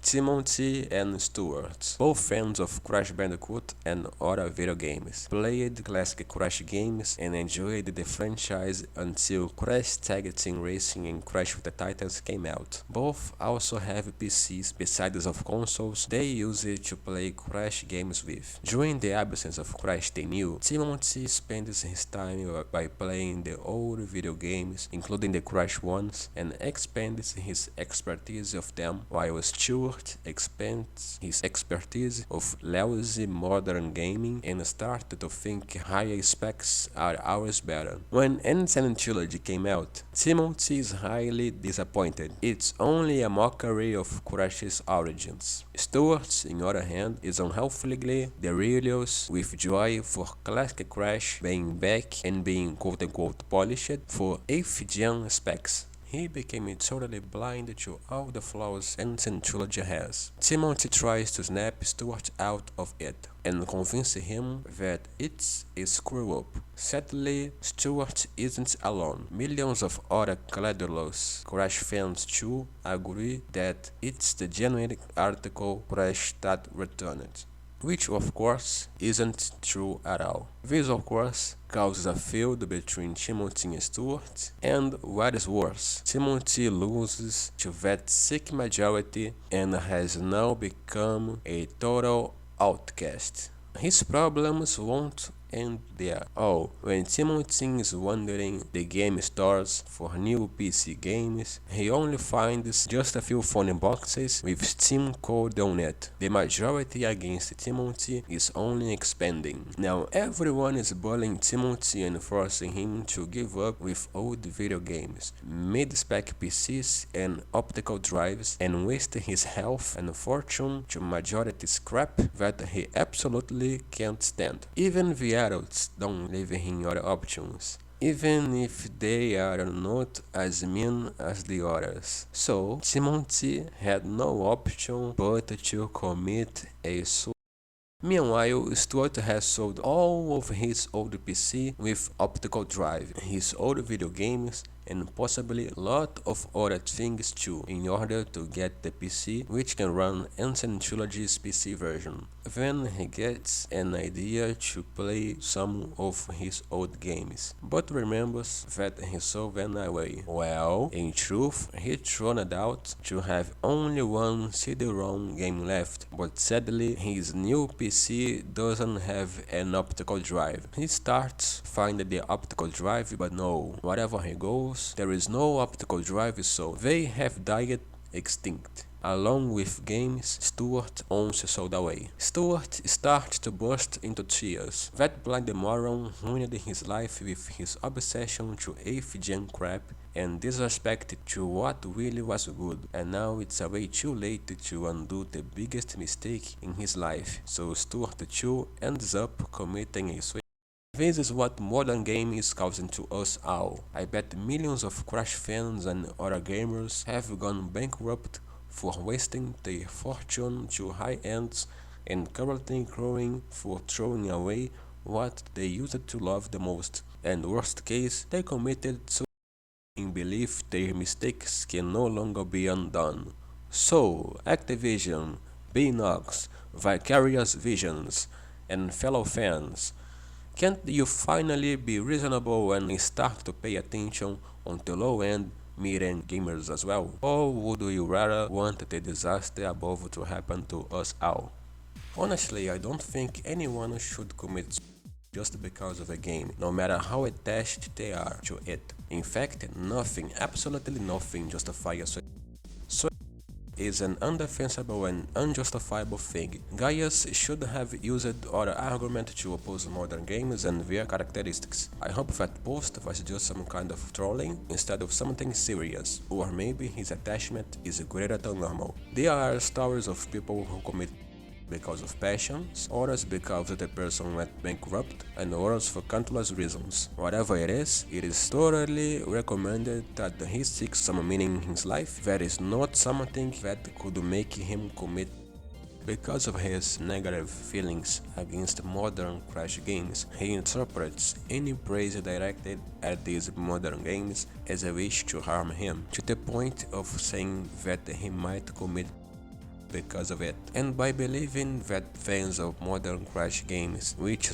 Timothy and Stuart, both fans of Crash Bandicoot and other video games, played classic Crash games and enjoyed the franchise until Crash Tag Team Racing and Crash with the Titans came out. Both also have PCs besides of consoles they use it to play Crash games with. During the absence of Crash the New, Timothy spends his time by playing the old video games, including the Crash ones, and expands his expertise of them, while Stuart expands his expertise of lousy modern gaming and started to think higher specs are always better. When Insane Trilogy came out, Timothy is highly disappointed. It's only a mockery of Crash's origins. Stuart, on the other hand, is unhealthily delirious with joy for classic Crash being back and being quote-unquote polished for 8th gen specs. He became totally blind to all the flaws Insane Trilogy has. Timothy tries to snap Stuart out of it and convince him that it's a screw-up. Sadly, Stuart isn't alone. Millions of other credulous Crash fans too agree that it's the genuine article Crash that returned, which of course isn't true at all. This of course causes a feud between Timothy and Stuart, and what is worse, Timothy loses to that sick majority and has now become a total outcast. His problems won't and there. Oh, when Timothy is wandering the game stores for new PC games, he only finds just a few phone boxes with Steam code on it. The majority against Timothy is only expanding. Now everyone is bullying Timothy and forcing him to give up with old video games, mid-spec PCs and optical drives, and waste his health and fortune to majority scrap that he absolutely can't stand. Even the adults don't leave him other options, even if they are not as mean as the others. So Timothy had no option but to commit a suicide. Meanwhile, Stuart has sold all of his old PC with optical drive, his old video games, and possibly a lot of other things too, in order to get the PC which can run Ancient Trilogy's PC version. Then he gets an idea to play some of his old games, but remembers that he sold them away. Well, in truth, he turned out to have only one CD-ROM game left, but sadly his new PC doesn't have an optical drive. He starts finding the optical drive, but no, wherever he goes, there is no optical drive, so they have died extinct. Along with games Stuart owns sold away. Stuart starts to burst into tears. That blind moron ruined his life with his obsession to 8th gen crap and disrespect to what really was good, and now it's way too late to undo the biggest mistake in his life, so Stuart too ends up committing a suicide. This is what modern gaming is causing to us all. I bet millions of Crash fans and other gamers have gone bankrupt for wasting their fortune to high ends and currently growing for throwing away what they used to love the most, and worst case, they committed suicide in belief their mistakes can no longer be undone. So, Activision, Beanox, Vicarious Visions, and fellow fans, can't you finally be reasonable and start to pay attention on the low-end, mid-end gamers as well? Or would you rather want the disaster above to happen to us all? Honestly, I don't think anyone should commit just because of a game, no matter how attached they are to it. In fact, nothing, absolutely nothing justifies suicide is an undefensible and unjustifiable thing. Gaius should have used other argument to oppose modern games and their characteristics. I hope that post was just some kind of trolling instead of something serious, or maybe his attachment is greater than normal. There are stories of people who commit because of passions, others because the person went bankrupt, and others for countless reasons. Whatever it is totally recommended that he seeks some meaning in his life. That is not something that could make him commit. Because of his negative feelings against modern Crash games, he interprets any praise directed at these modern games as a wish to harm him, to the point of saying that he might commit because of it. And by believing that fans of modern Crash games which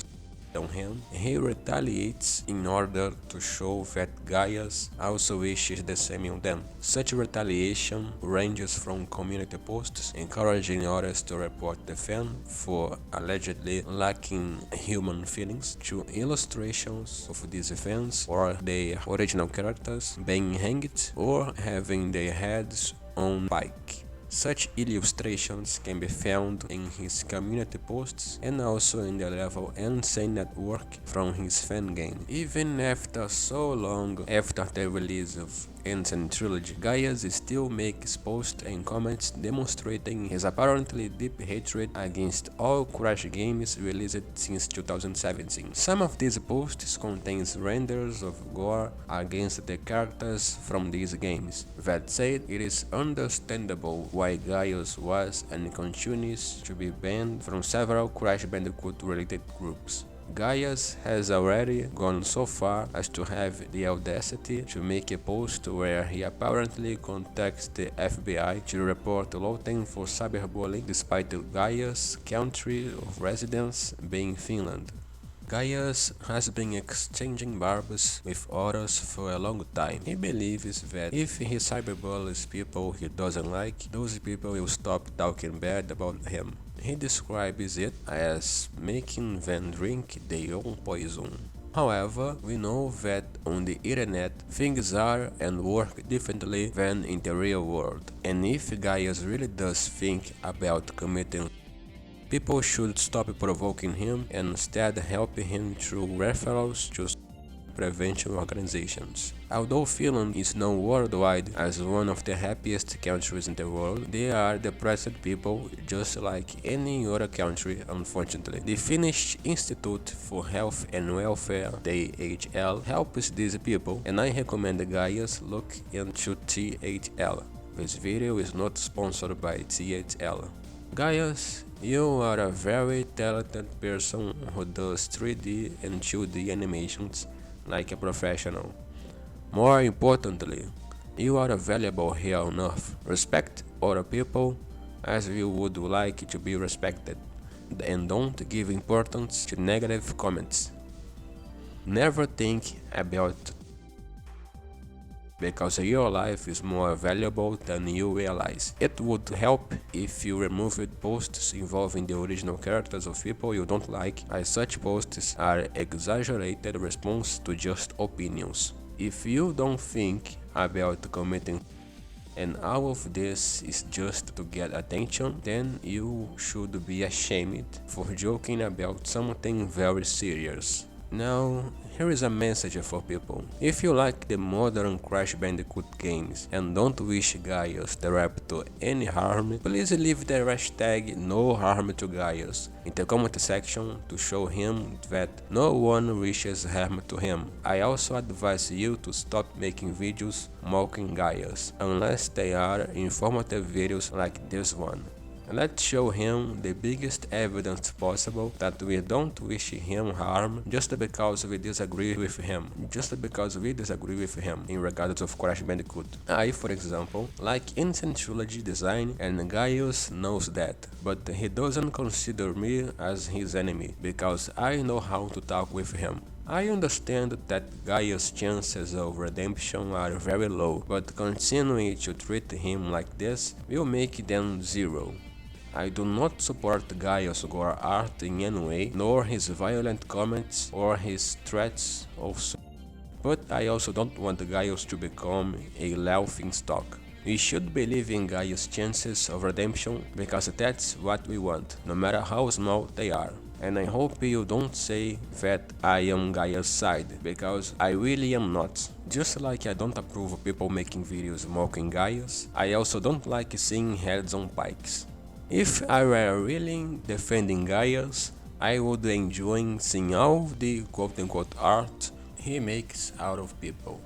on him, he retaliates in order to show that Gaius also wishes the same on them. Such retaliation ranges from community posts encouraging others to report the fan for allegedly lacking human feelings, to illustrations of these fans or their original characters being hanged or having their heads on spike. Such illustrations can be found in his community posts and also in the level Insane Network from his fan game. Even after so long after the release of Ancient Trilogy, Gaius still makes posts and comments demonstrating his apparently deep hatred against all Crash games released since 2017. Some of these posts contains renders of gore against the characters from these games. That said, it is understandable why Gaius was and continues to be banned from several Crash Bandicoot related groups. Gaius has already gone so far as to have the audacity to make a post where he apparently contacts the FBI to report Loten for cyberbullying, despite Gaius' country of residence being Finland. Gaius has been exchanging barbs with others for a long time. He believes that if he cyberbullies people he doesn't like, those people will stop talking bad about him. He describes it as making them drink their own poison. However, we know that on the internet things are and work differently than in the real world, and if Gaius really does think about committing, people should stop provoking him and instead help him through referrals to prevention organizations. Although Finland is known worldwide as one of the happiest countries in the world, they are depressed people just like any other country, unfortunately. The Finnish Institute for Health and Welfare, the THL, helps these people, and I recommend the guys look into THL. This video is not sponsored by THL. Gaius, you are a very talented person who does 3D and 2D animations like a professional. More importantly, you are valuable here on Earth. Respect other people as you would like to be respected, and don't give importance to negative comments. Never think about because your life is more valuable than you realize. It would help if you removed posts involving the original characters of people you don't like, as such posts are exaggerated response to just opinions. If you don't think about committing and all of this is just to get attention, then you should be ashamed for joking about something very serious. Now, here is a message for people. If you like the modern Crash Bandicoot games and don't wish Gaius the Raptor any harm, please leave the hashtag no harm to Gaius in the comment section to show him that no one wishes harm to him. I also advise you to stop making videos mocking Gaius, unless they are informative videos like this one. Let's show him the biggest evidence possible that we don't wish him harm just because we disagree with him. In regards of Crash Bandicoot. I, for example, like Insane Trilogy design and Gaius knows that, but he doesn't consider me as his enemy because I know how to talk with him. I understand that Gaius' chances of redemption are very low, but continuing to treat him like this will make them zero. I do not support Gaius' gore art in any way, nor his violent comments or his threats also. But I also don't want Gaius to become a laughingstock. We should believe in Gaius' chances of redemption because that's what we want, no matter how small they are. And I hope you don't say that I am Gaius' side, because I really am not. Just like I don't approve of people making videos mocking Gaius, I also don't like seeing heads on pikes. If I were really defending Gaius, I would enjoy seeing all the quote-unquote art he makes out of people.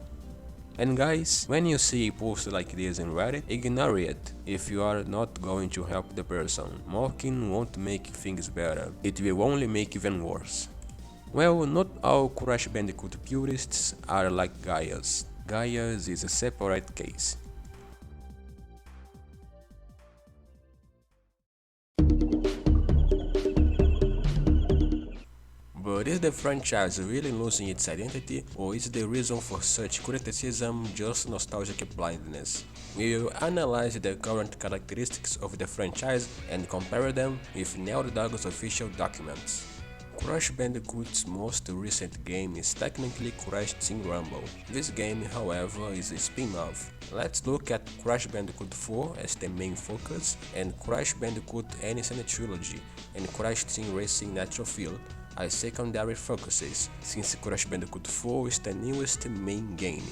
And guys, when you see a post like this in Reddit, ignore it if you are not going to help the person. Mocking won't make things better, it will only make even worse. Well, not all Crash Bandicoot purists are like Gaius. Gaius is a separate case. But is the franchise really losing its identity, or is the reason for such criticism just nostalgic blindness? We will analyze the current characteristics of the franchise and compare them with Naughty Dog's official documents. Crash Bandicoot's most recent game is technically Crash Team Rumble. This game, however, is a spin-off. Let's look at Crash Bandicoot 4 as the main focus, and Crash Bandicoot N. Trilogy and Crash Team Racing Nitro Field as secondary focuses, since Crash Bandicoot 4 is the newest main game.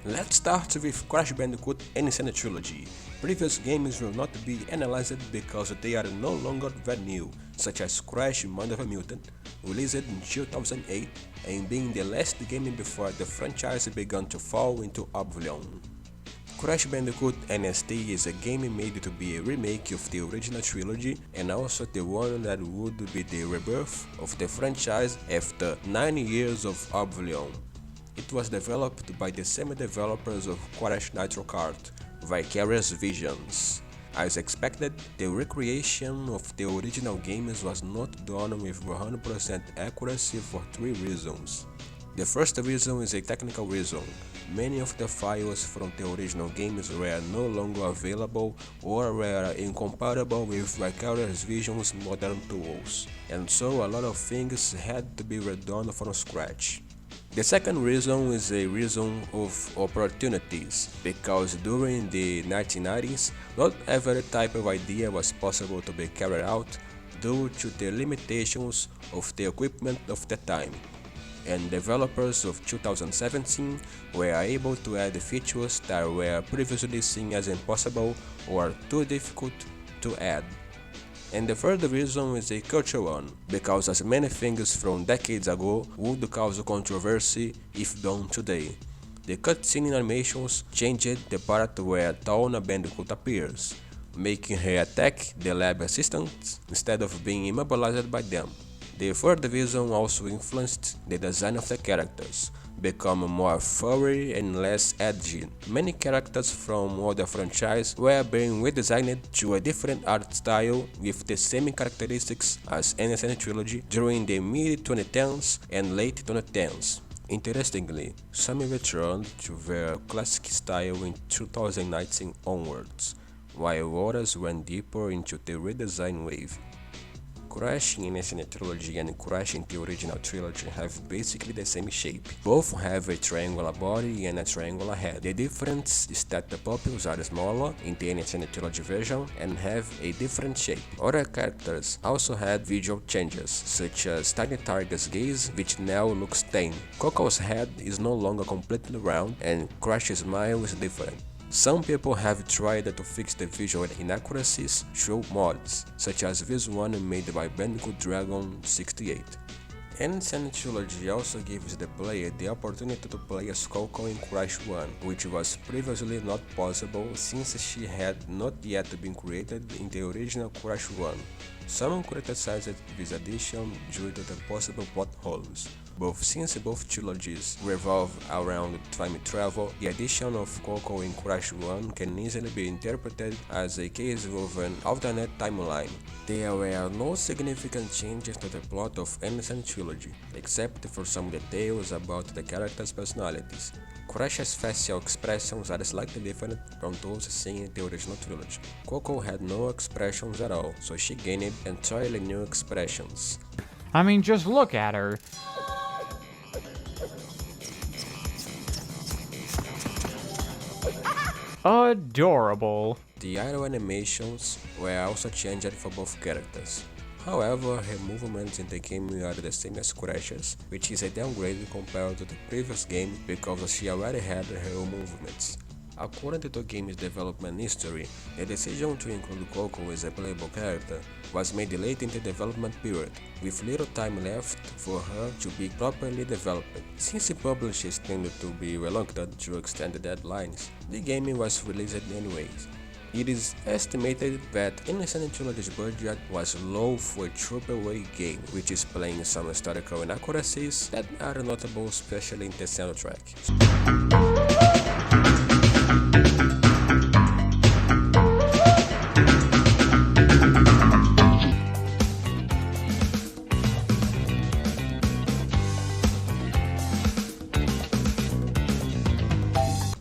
Let's start with Crash Bandicoot N. Trilogy. Previous games will not be analyzed because they are no longer that new, such as Crash Mind of a Mutant, released in 2008 and being the last game before the franchise began to fall into oblivion. Crash Bandicoot NST is a game made to be a remake of the original trilogy and also the one that would be the rebirth of the franchise after 9 years of oblivion. It was developed by the same developers of Crash Nitro Kart, Vicarious Visions. As expected, the recreation of the original games was not done with 100% accuracy for 3 reasons. The first reason is a technical reason. Many of the files from the original games were no longer available or were incompatible with Vicarious Vision's modern tools, and so a lot of things had to be redone from scratch. The second reason is a reason of opportunities, because during the 1990s, not every type of idea was possible to be carried out due to the limitations of the equipment of the time, and developers of 2017 were able to add features that were previously seen as impossible or too difficult to add. And the third reason is a cultural one, because as many things from decades ago would cause controversy if done today. The cutscene animations changed the part where Tawna Bandicoot appears, making her attack the lab assistants instead of being immobilized by them. The third reason also influenced the design of the characters, become more furry and less edgy. Many characters from other franchises were being redesigned to a different art style with the same characteristics as Innocent Trilogy during the mid-2010s and late 2010s. Interestingly, some returned to their classic style in 2019 onwards, while others went deeper into the redesign wave. Crash in Innocent Trilogy and Crash in the original trilogy have basically the same shape. Both have a triangular body and a triangular head. The difference is that the pupils are smaller in the Innocent Trilogy version and have a different shape. Other characters also had visual changes, such as Tiny Tiger's gaze, which now looks thin. Coco's head is no longer completely round, and Crash's smile is different. Some people have tried to fix the visual inaccuracies through mods, such as this one made by Bandicoot Dragon 68. Innocent Trilogy also gives the player the opportunity to play as Coco in Crash 1, which was previously not possible since she had not yet been created in the original Crash 1. Some criticized this addition due to the possible plot holes. Since both trilogies revolve around time travel, the addition of Coco in Crash 1 can easily be interpreted as a case of an alternate timeline. There were no significant changes to the plot of Innocent Trilogy, except for some details about the characters' personalities. Crash's facial expressions are slightly different from those seen in the original trilogy. Coco had no expressions at all, so she gained entirely new expressions. I mean, just look at her. Adorable. The idle animations were also changed for both characters. However, her movements in the game are the same as Crash's, which is a downgrade compared to the previous game because she already had her own movements. According to the game's development history, the decision to include Coco as a playable character was made late in the development period, with little time left for her to be properly developed. Since the publishers tended to be reluctant to extend the deadlines, the game was released anyways. It is estimated that Innocent Trilogy's budget was low for a AAA game, which is playing some historical inaccuracies that are notable, especially in the soundtrack.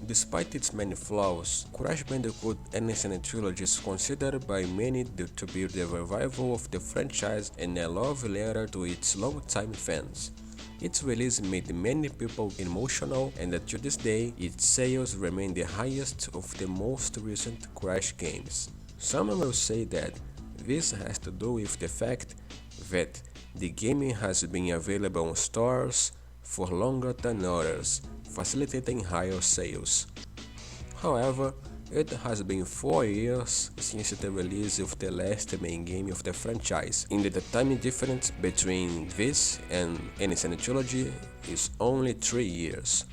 Despite its many flaws, Crash Bandicoot Innocent Trilogy is considered by many to be the revival of the franchise and a love letter to its long-time fans. Its release made many people emotional, and to this day, its sales remain the highest of the most recent Crash games. Some will say that this has to do with the fact that the game has been available on stores for longer than others, facilitating higher sales. However, it has been 4 years since the release of the last main game of the franchise, and the time difference between this and Innocent Trilogy is only 3 years.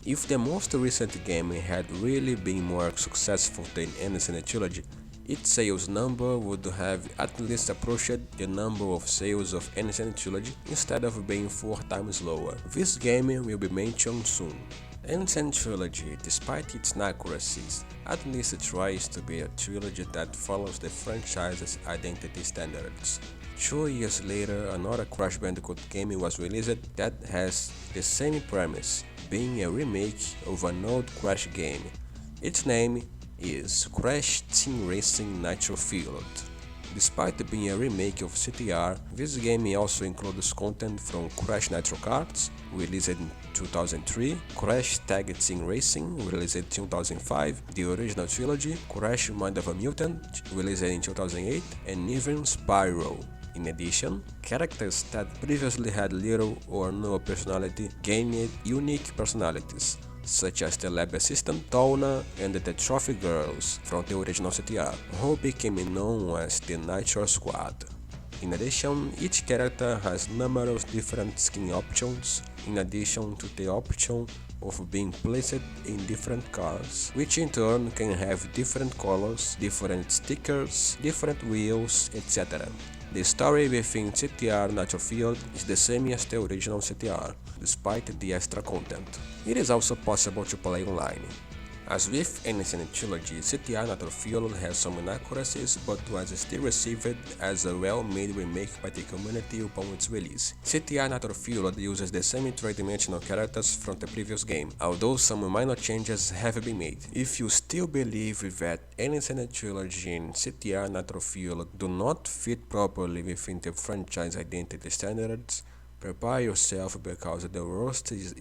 If the most recent game had really been more successful than Innocent Trilogy, its sales number would have at least approached the number of sales of Innocent Trilogy instead of being 4 times lower. This game will be mentioned soon. Ancient Trilogy, despite its inaccuracies, at least it tries to be a trilogy that follows the franchise's identity standards. 2 years later, another Crash Bandicoot game was released that has the same premise, being a remake of an old Crash game. Its name is Crash Team Racing Nitro Fueled. Despite being a remake of CTR, this game also includes content from Crash Nitro Karts, released in 2003, Crash Tag Team Racing, released in 2005, the original trilogy, Crash Mind of a Mutant, released in 2008, and even Spyro. In addition, characters that previously had little or no personality gained unique personalities, such as the lab assistant Tona and the trophy girls from the original CTR, who became known as the Nitro Squad. In addition, each character has numerous different skin options, in addition to the option of being placed in different cars, which in turn can have different colors, different stickers, different wheels, etc. The story within CTR Nitro Fueled is the same as the original CTR, despite the extra content. It is also possible to play online. As with Ancient Trilogy, CTR Nitro Fueled has some inaccuracies but was still received as a well-made remake by the community upon its release. CTR Nitro Fueled uses the same three-dimensional characters from the previous game, although some minor changes have been made. If you still believe that Ancient Trilogy and CTR Nitro Fueled do not fit properly within the franchise identity standards, prepare yourself because the worst is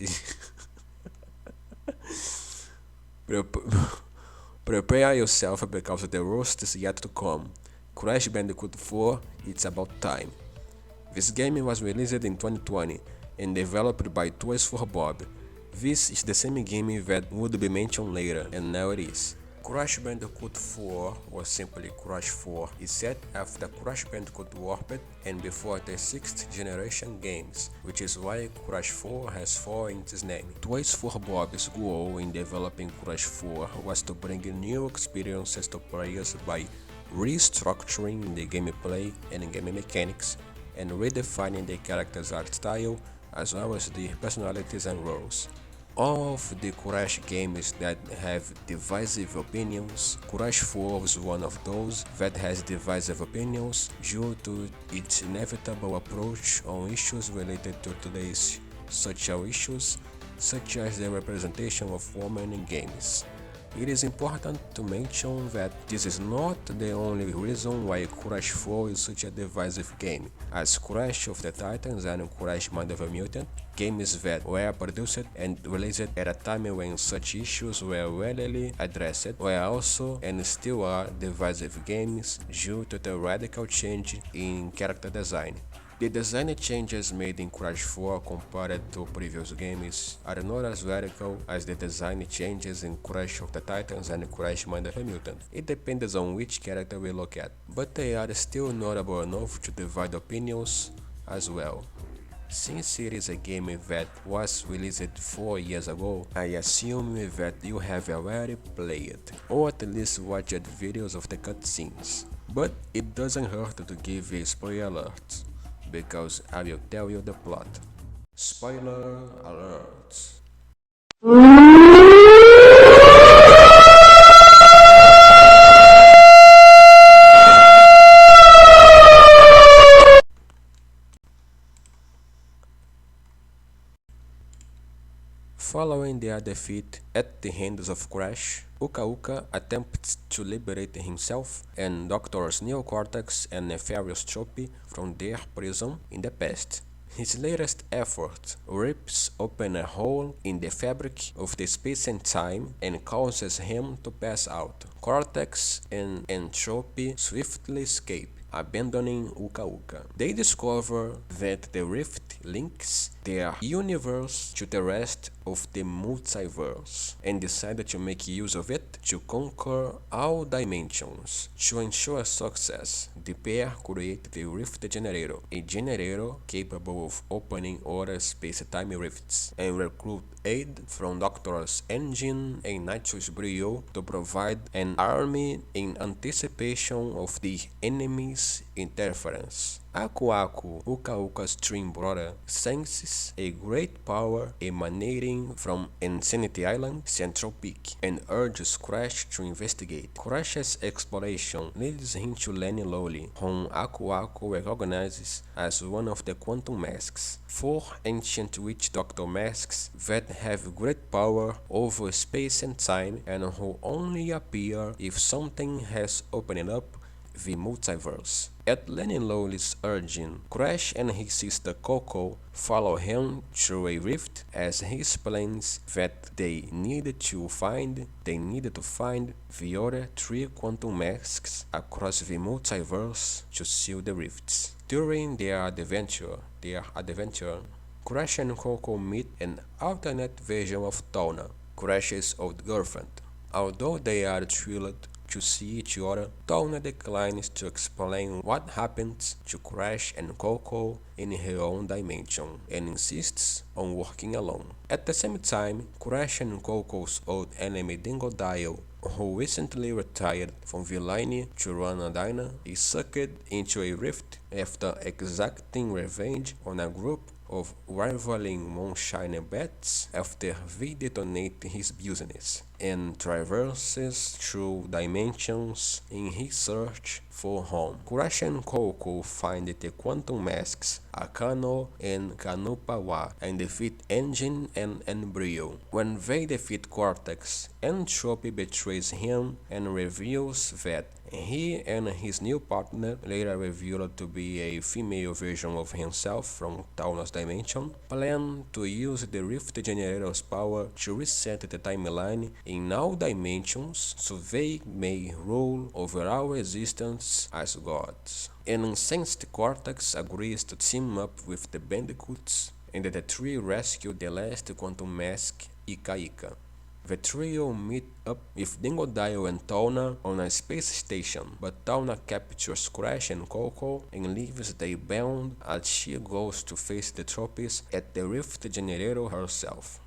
Prepare yourself because the worst is yet to come. Crash Bandicoot 4, it's about time. This game was released in 2020 and developed by Toys for Bob. This is the same game that would be mentioned later, and now it is. Crash Bandicoot 4, or simply Crash 4, is set after Crash Bandicoot Warped and before the 6th generation games, which is why Crash 4 has 4 in its name. Toys for Bob's goal in developing Crash 4 was to bring new experiences to players by restructuring the gameplay and game mechanics and redefining the character's art style as well as their personalities and roles. All of the Crash games that have divisive opinions, Crash 4 is one of those that has divisive opinions due to its inevitable approach on issues related to today's social issues, such as the representation of women in games. It is important to mention that this is not the only reason why Crash 4 is such a divisive game, as Crash of the Titans and Crash Mind of a Mutant, games that were produced and released at a time when such issues were rarely addressed, were also and still are divisive games due to the radical change in character design. The design changes made in Crash 4 compared to previous games are not as radical as the design changes in Crash of the Titans and Crash Mind of a Mutant. It depends on which character we look at, but they are still notable enough to divide opinions as well. Since it is a game that was released 4 years ago, I assume that you have already played, or at least watched videos of the cutscenes. But it doesn't hurt to give a spoiler alert, because I will tell you the plot. Spoiler alert! Following their defeat at the hands of Crash, Uka Uka attempts to liberate himself and Doctors Neocortex and Nefarious Choppy from their prison in the past. His latest effort rips open a hole in the fabric of the space and time and causes him to pass out. Cortex and Choppy swiftly escape, abandoning Uka Uka. They discover that the rift links their universe to the rest of the multiverse and decide to make use of it to conquer all dimensions. To ensure success, the pair create the Rift Generator, a generator capable of opening other space-time rifts, and recruit aid from Doctors Engine and Nitrous Brio to provide an army in anticipation of the enemy's interference. Aku Aku, Uka Uka's twin brother, senses a great power emanating from Insanity Island Central Peak and urges Crash to investigate. Crash's exploration leads him to Lenny Lowly, whom Aku Aku recognizes as one of the Quantum Masks, 4 ancient witch doctor masks that have great power over space and time and who only appear if something has opened up the multiverse. At Lenny Lowly's urging, Crash and his sister Coco follow him through a rift as he explains that they needed to find the other 3 quantum masks across the multiverse to seal the rifts. During their adventure, Crash and Coco meet an alternate version of Tawna, Crash's old girlfriend. Although they are thrilled to see each other, Tawna declines to explain what happened to Crash and Coco in her own dimension and insists on working alone. At the same time, Crash and Coco's old enemy Dingodile, who recently retired from the line to run a diner, is sucked into a rift after exacting revenge on a group of rivaling moonshine bats after they detonate his business, and traverses through dimensions in his search for home. Crash and Coco find the quantum masks Akano and Kanupawa and defeat Engine and Embryo. When they defeat Cortex, Entropy betrays him and reveals that he and his new partner, later revealed to be a female version of himself from Tawna's dimension, plan to use the Rift Generator's power to reset the timeline in all dimensions so they may rule over our existence as gods. An incensed Cortex agrees to team up with the Bandicoots, and the 3 rescue the last quantum mask, Ika Ika. The trio meet up with Dingodile and Tawna on a space station, but Tawna captures Crash and Coco and leaves them bound as she goes to face the trophies at the Rift Generator herself.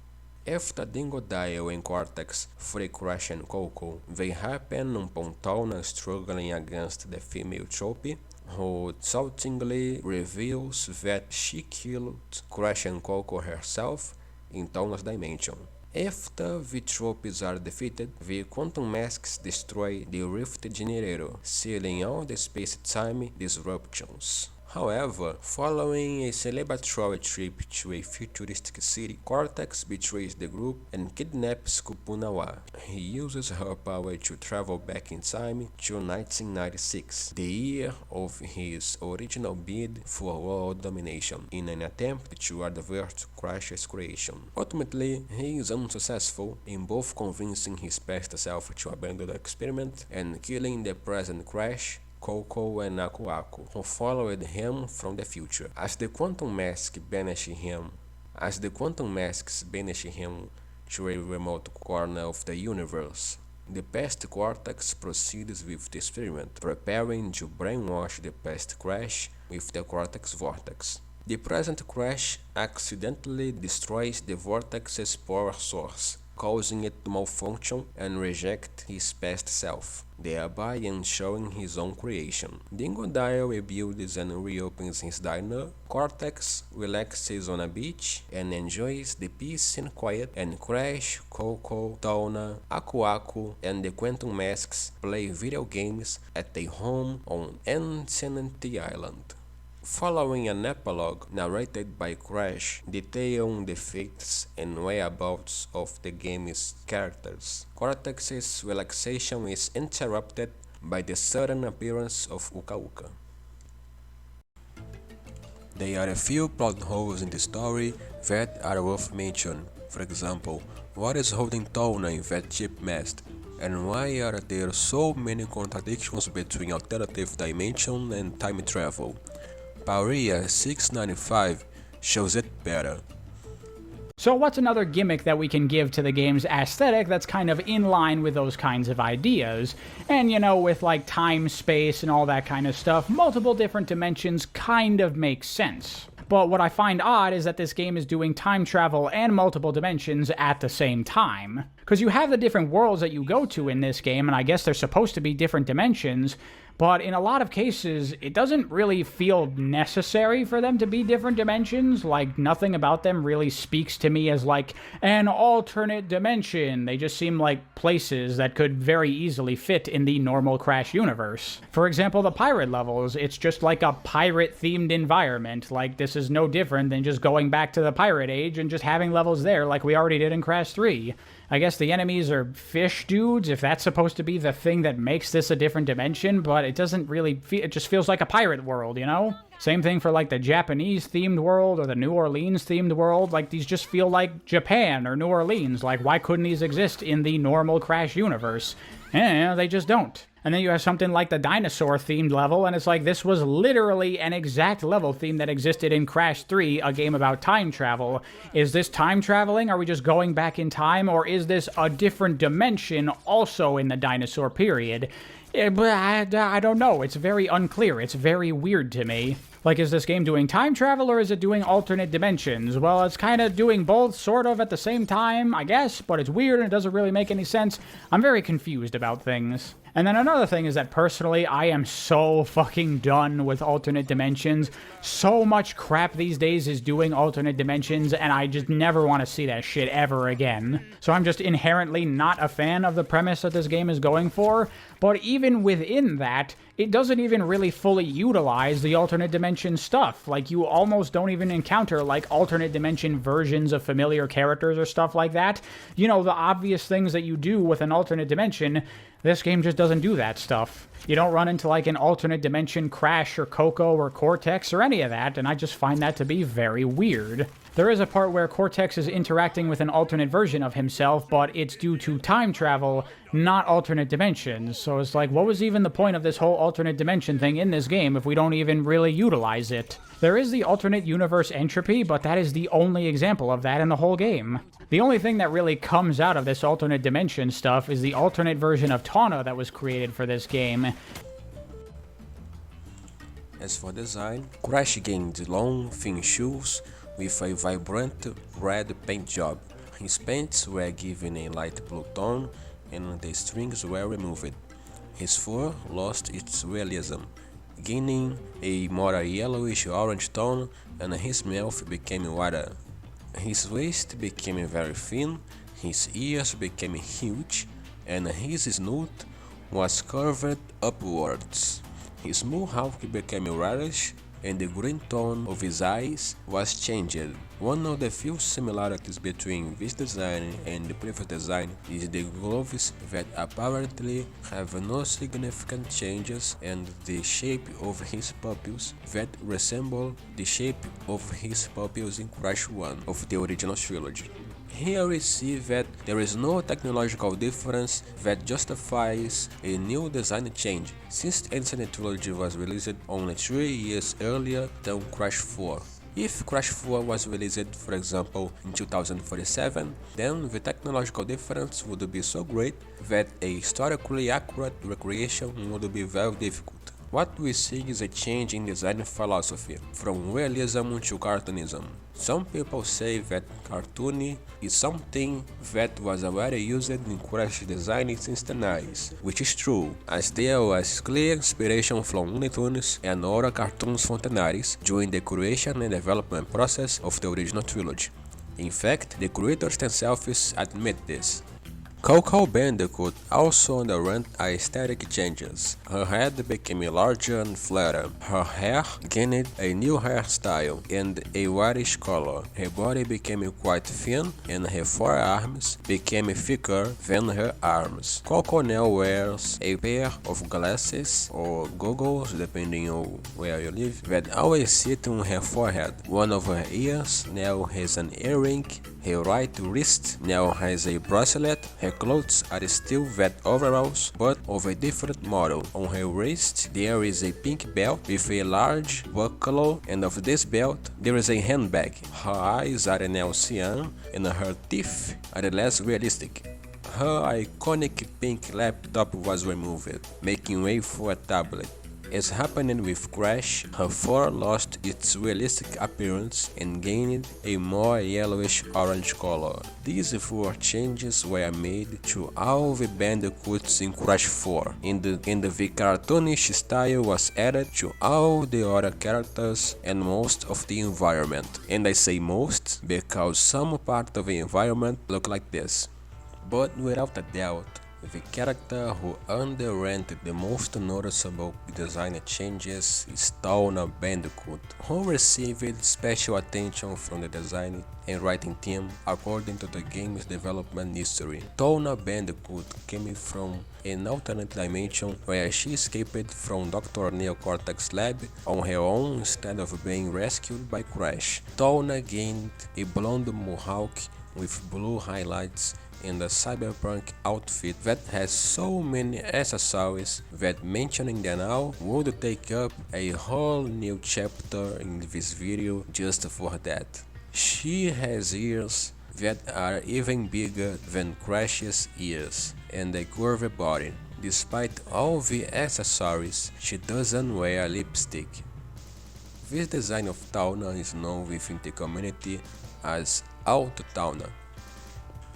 After Dingodile and Cortex free Crash and Coco, they happen upon Tawna struggling against the female Trophy, who insultingly reveals that she killed Crash and Coco herself in Tawna's dimension. After the trophies are defeated, the quantum masks destroy the Rift Generator, sealing all the space-time disruptions. However, following a celebratory trip to a futuristic city, Cortex betrays the group and kidnaps Kupunawa. He uses her power to travel back in time to 1996, the year of his original bid for world domination, in an attempt to avert Crash's creation. Ultimately, he is unsuccessful in both convincing his past self to abandon the experiment and killing the present Crash, Coco and Aku Aku, who followed him from the future. As the quantum masks banish him to a remote corner of the universe, the past Cortex proceeds with the experiment, preparing to brainwash the past Crash with the Cortex Vortex. The present Crash accidentally destroys the Vortex's power source, causing it to malfunction and reject his past self, thereby ensuring his own creation. Dingodile rebuilds and reopens his diner. Cortex relaxes on a beach and enjoys the peace and quiet, and Crash, Coco, Tawna, Aku Aku, and the Quantum Masks play video games at their home on Insanity Island. Following an epilogue narrated by Crash detailing the fates and whereabouts of the game's characters, Cortex's relaxation is interrupted by the sudden appearance of Uka Uka. There are a few plot holes in the story that are worth mention. For example, what is holding Tawna in that cheap mast? And why are there so many contradictions between alternative dimension and time travel? Pauria 695 shows it better. So what's another gimmick that we can give to the game's aesthetic that's kind of in line with those kinds of ideas? And you know, with like time, space, and all that kind of stuff, multiple different dimensions kind of makes sense. But what I find odd is that this game is doing time travel and multiple dimensions at the same time. Because you have the different worlds that you go to in this game, and I guess they're supposed to be different dimensions, but in a lot of cases, it doesn't really feel necessary for them to be different dimensions. Like, nothing about them really speaks to me as, like, an alternate dimension. They just seem like places that could very easily fit in the normal Crash universe. For example, the pirate levels, it's just like a pirate-themed environment. Like, this is no different than just going back to the pirate age and just having levels there like we already did in Crash 3. I guess the enemies are fish dudes, if that's supposed to be the thing that makes this a different dimension, but it doesn't really feel, it just feels like a pirate world, you know? Same thing for like the Japanese-themed world or the New Orleans-themed world. Like, these just feel like Japan or New Orleans. Like, why couldn't these exist in the normal Crash universe? They just don't. And then you have something like the dinosaur-themed level, and it's like, this was literally an exact level theme that existed in Crash 3, a game about time travel. Is this time traveling? Are we just going back in time? Or is this a different dimension also in the dinosaur period? But I don't know. It's very unclear. It's very weird to me. Like, is this game doing time travel or is it doing alternate dimensions? Well, it's kind of doing both, sort of, at the same time, I guess, but it's weird and it doesn't really make any sense. I'm very confused about things. And then another thing is that personally, I am so fucking done with alternate dimensions. So much crap these days is doing alternate dimensions, and I just never want to see that shit ever again. So I'm just inherently not a fan of the premise that this game is going for, but even within that, it doesn't even really fully utilize the alternate dimension stuff. Like, you almost don't even encounter, like, alternate dimension versions of familiar characters or stuff like that. You know, the obvious things that you do with an alternate dimension, this game just doesn't do that stuff. You don't run into, like, an alternate dimension Crash or Coco or Cortex or any of that, and I just find that to be very weird. There is a part where Cortex is interacting with an alternate version of himself, but it's due to time travel, not alternate dimensions. So it's like, what was even the point of this whole alternate dimension thing in this game if we don't even really utilize it? There is the alternate universe entropy, but that is the only example of that in the whole game. The only thing that really comes out of this alternate dimension stuff is the alternate version of Tawna that was created for this game. As for design, Crash gained long, thin shoes with a vibrant red paint job. His pants were given a light blue tone and the strings were removed. His fur lost its realism, gaining a more yellowish-orange tone, and his mouth became wider. His waist became very thin, his ears became huge, and his snout was curved upwards. His mohawk became reddish, and the green tone of his eyes was changed. One of the few similarities between this design and the previous design is the gloves that apparently have no significant changes, and the shape of his pupils that resemble the shape of his pupils in Crash 1 of the original trilogy. Here we see that there is no technological difference that justifies a new design change, since the Ancient Trilogy was released only 3 years earlier than Crash 4. If Crash 4 was released, for example, in 2047, then the technological difference would be so great that a historically accurate recreation would be very difficult. What we see is a change in design philosophy, from realism to cartoonism. Some people say that cartoony is something that was already used in Crash design since the 90s, which is true, as there was clear inspiration from Looney Tunes and other cartoons from the 90s during the creation and development process of the original trilogy. In fact, the creators themselves admit this. Coco Bandicoot also underwent aesthetic changes. Her head became larger and flatter, her hair gained a new hairstyle and a whitish color, her body became quite thin, and her forearms became thicker than her arms. Coco now wears a pair of glasses or goggles, depending on where you live, that always sit on her forehead. One of her ears now has an earring, her right wrist now has a bracelet. Her clothes are still vet overalls, but of a different model. On her waist there is a pink belt with a large buckle, and of this belt there is a handbag. Her eyes are now cyan, and her teeth are less realistic. Her iconic pink laptop was removed, making way for a tablet. As happened with Crash, her fur lost its realistic appearance and gained a more yellowish-orange color. These four changes were made to all the bandicoots in Crash 4, and the cartoonish style was added to all the other characters and most of the environment. And I say most because some part of the environment look like this. But without a doubt, the character who underwent the most noticeable design changes is Towna Bandicoot, who received special attention from the design and writing team according to the game's development history. Towna Bandicoot came from an alternate dimension where she escaped from Dr. Neocortex's lab on her own instead of being rescued by Crash. Towna gained a blonde mohawk with blue highlights and a cyberpunk outfit that has so many accessories that mentioning them now would take up a whole new chapter in this video just for that. She has ears that are even bigger than Crash's ears and a curved body. Despite all the accessories, she doesn't wear lipstick. This design of Towna is known within the community as Auto Towna.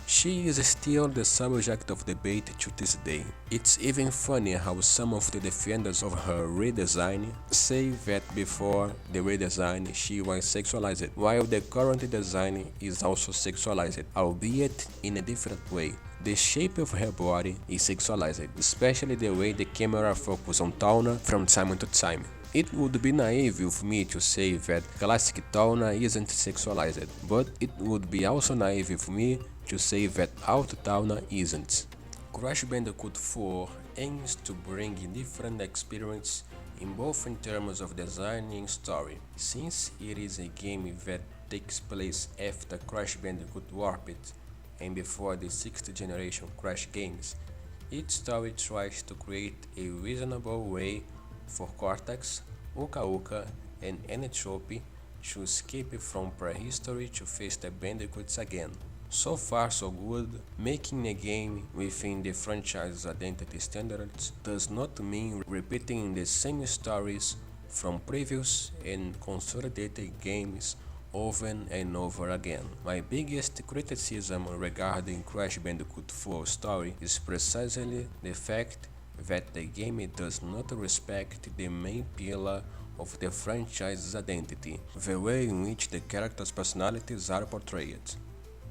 She is still the subject of debate to this day. It's even funny how some of the defenders of her redesign say that before the redesign she was sexualized, while the current design is also sexualized, albeit in a different way. The shape of her body is sexualized, especially the way the camera focuses on Towna from time to time. It would be naive of me to say that classic Towna isn't sexualized, but it would be also naive of me to say that Auto Towna isn't. Crash Bandicoot 4 aims to bring a different experience in both in terms of design and story. Since it is a game that takes place after Crash Bandicoot Warped and before the 6th generation Crash games, its story tries to create a reasonable way for Cortex, Uka Uka, and N-Tropy to escape from prehistory to face the Bandicoots again. So far so good. Making a game within the franchise's identity standards does not mean repeating the same stories from previous and consolidated games over and over again. My biggest criticism regarding Crash Bandicoot 4 story is precisely the fact that the game does not respect the main pillar of the franchise's identity, the way in which the characters' personalities are portrayed.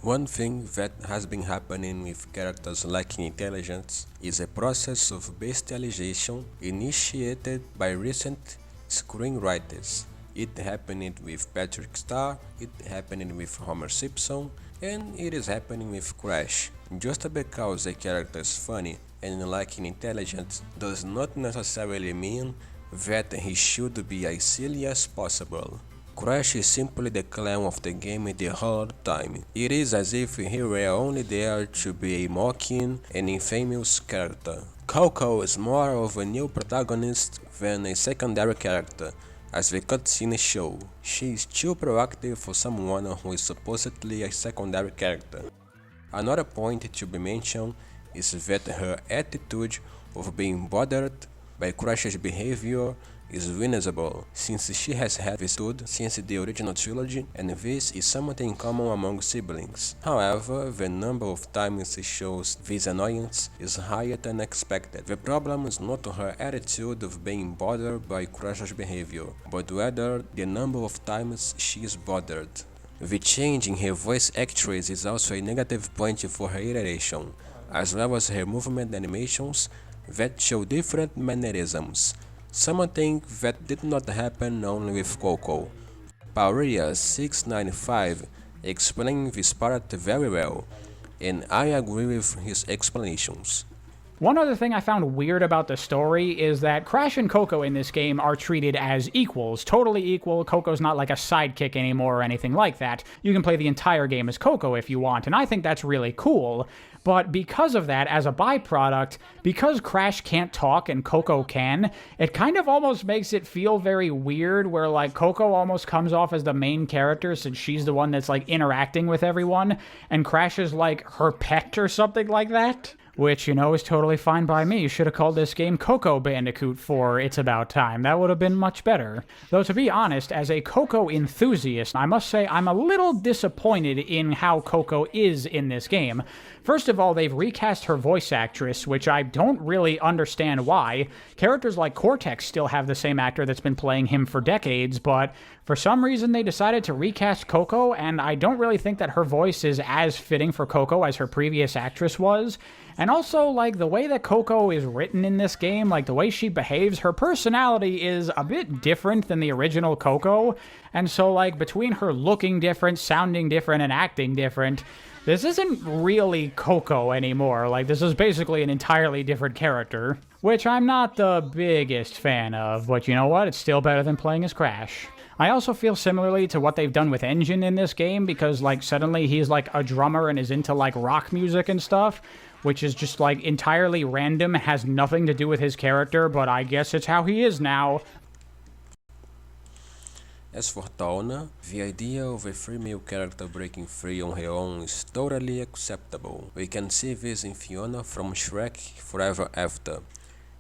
One thing that has been happening with characters lacking intelligence is a process of bestialization initiated by recent screenwriters. It happened with Patrick Star, it happened with Homer Simpson, and it is happening with Crash. Just because a character is funny and lacking intelligence does not necessarily mean that he should be as silly as possible. Crash is simply the clown of the game the whole time. It is as if he were only there to be a mocking and infamous character. Coco is more of a new protagonist than a secondary character, as the cutscene show. She is too proactive for someone who is supposedly a secondary character. Another point to be mentioned is that her attitude of being bothered by Crash's behavior is visible, since she has had this attitude since the original trilogy, and this is something common among siblings. However, the number of times she shows this annoyance is higher than expected. The problem is not her attitude of being bothered by Crash's behavior, but rather the number of times she is bothered. The change in her voice actress is also a negative point for her iteration, as well as her movement animations that show different mannerisms, something that did not happen only with Coco. Pauria695 explained this part very well, and I agree with his explanations. One other thing I found weird about the story is that Crash and Coco in this game are treated as equals, totally equal. Coco's not like a sidekick anymore or anything like that. You can play the entire game as Coco if you want, and I think that's really cool. But because of that, as a byproduct, because Crash can't talk and Coco can, it kind of almost makes it feel very weird where like Coco almost comes off as the main character since she's the one that's like interacting with everyone, and Crash is like her pet or something like that. which, is totally fine by me. Should have called this game Coco Bandicoot for It's About Time. That would have been much better. Though, to be honest, as a Coco enthusiast, I must say I'm a little disappointed in how Coco is in this game. First of all, they've recast her voice actress, which I don't really understand why. Characters like Cortex still have the same actor that's been playing him for decades, but for some reason they decided to recast Coco, and I don't really think that her voice is as fitting for Coco as her previous actress was. And also, like, the way that Coco is written in this game, like, the way she behaves, her personality is a bit different than the original Coco. And so, like, between her looking different, sounding different, and acting different, this isn't really Coco anymore. Like, this is basically an entirely different character, which I'm not the biggest fan of, but you know what? It's still better than playing as Crash. I also feel similarly to what they've done with N. Gin in this game, because, like, suddenly he's, like, a drummer and is into, like, rock music and stuff, which is just, like, entirely random, has nothing to do with his character, but I guess it's how he is now. As for Tawna, the idea of a female character breaking free on her own is totally acceptable. We can see this in Fiona from Shrek Forever After.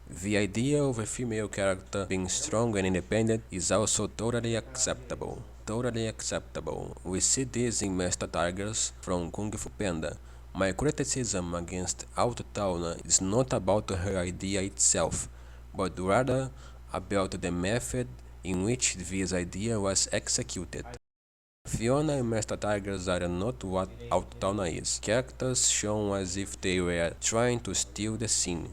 The idea of a female character being strong and independent is also totally acceptable. Totally acceptable. We see this in Master Tigers from Kung Fu Panda. My criticism against Auto Tawna is not about her idea itself, but rather about the method in which this idea was executed. Fiona and Master Tigers are not what Auto Tawna is. Characters shown as if they were trying to steal the scene.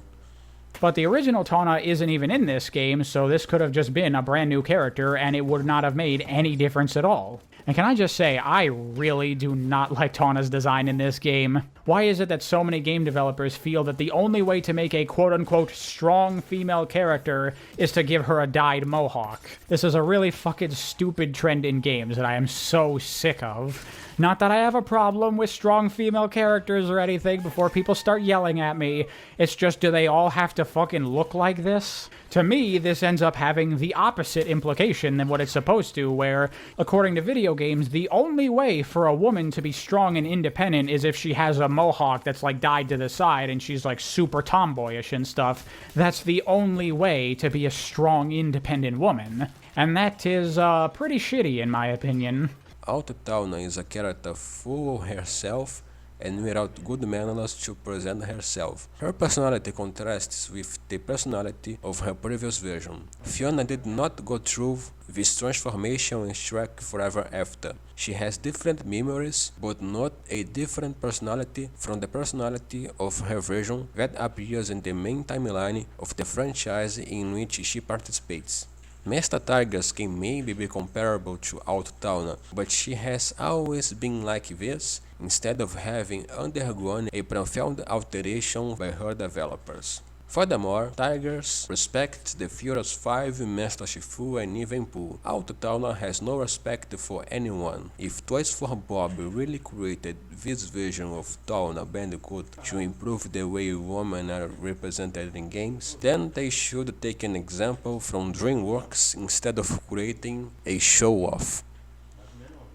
But the original Tawna isn't even in this game, so this could have just been a brand new character, and it would not have made any difference at all. And can I just say, I really do not like Tawna's design in this game. Why is it that so many game developers feel that the only way to make a quote-unquote strong female character is to give her a dyed mohawk? This is a really fucking stupid trend in games that I am so sick of. Not that I have a problem with strong female characters or anything before people start yelling at me. It's just, do they all have to fucking look like this? To me, this ends up having the opposite implication than what it's supposed to, where, according to video games, the only way for a woman to be strong and independent is if she has a mohawk that's, like, dyed to the side and she's, like, super tomboyish and stuff. That's the only way to be a strong, independent woman. And that is, pretty shitty, in my opinion. Auto Tawna is a character full of herself and without good manners to present herself. Her personality contrasts with the personality of her previous version. Fiona did not go through this transformation in Shrek Forever After. She has different memories, but not a different personality from the personality of her version that appears in the main timeline of the franchise in which she participates. Master Tigers can maybe be comparable to Auto Tawna, but she has always been like this, instead of having undergone a profound alteration by her developers. Furthermore, Tigers respects the Furious 5, Master Shifu and even Pooh. Auto Tawna has no respect for anyone. If Toys for Bob really created this version of Tawna Bandicoot to improve the way women are represented in games, then they should take an example from DreamWorks instead of creating a show-off.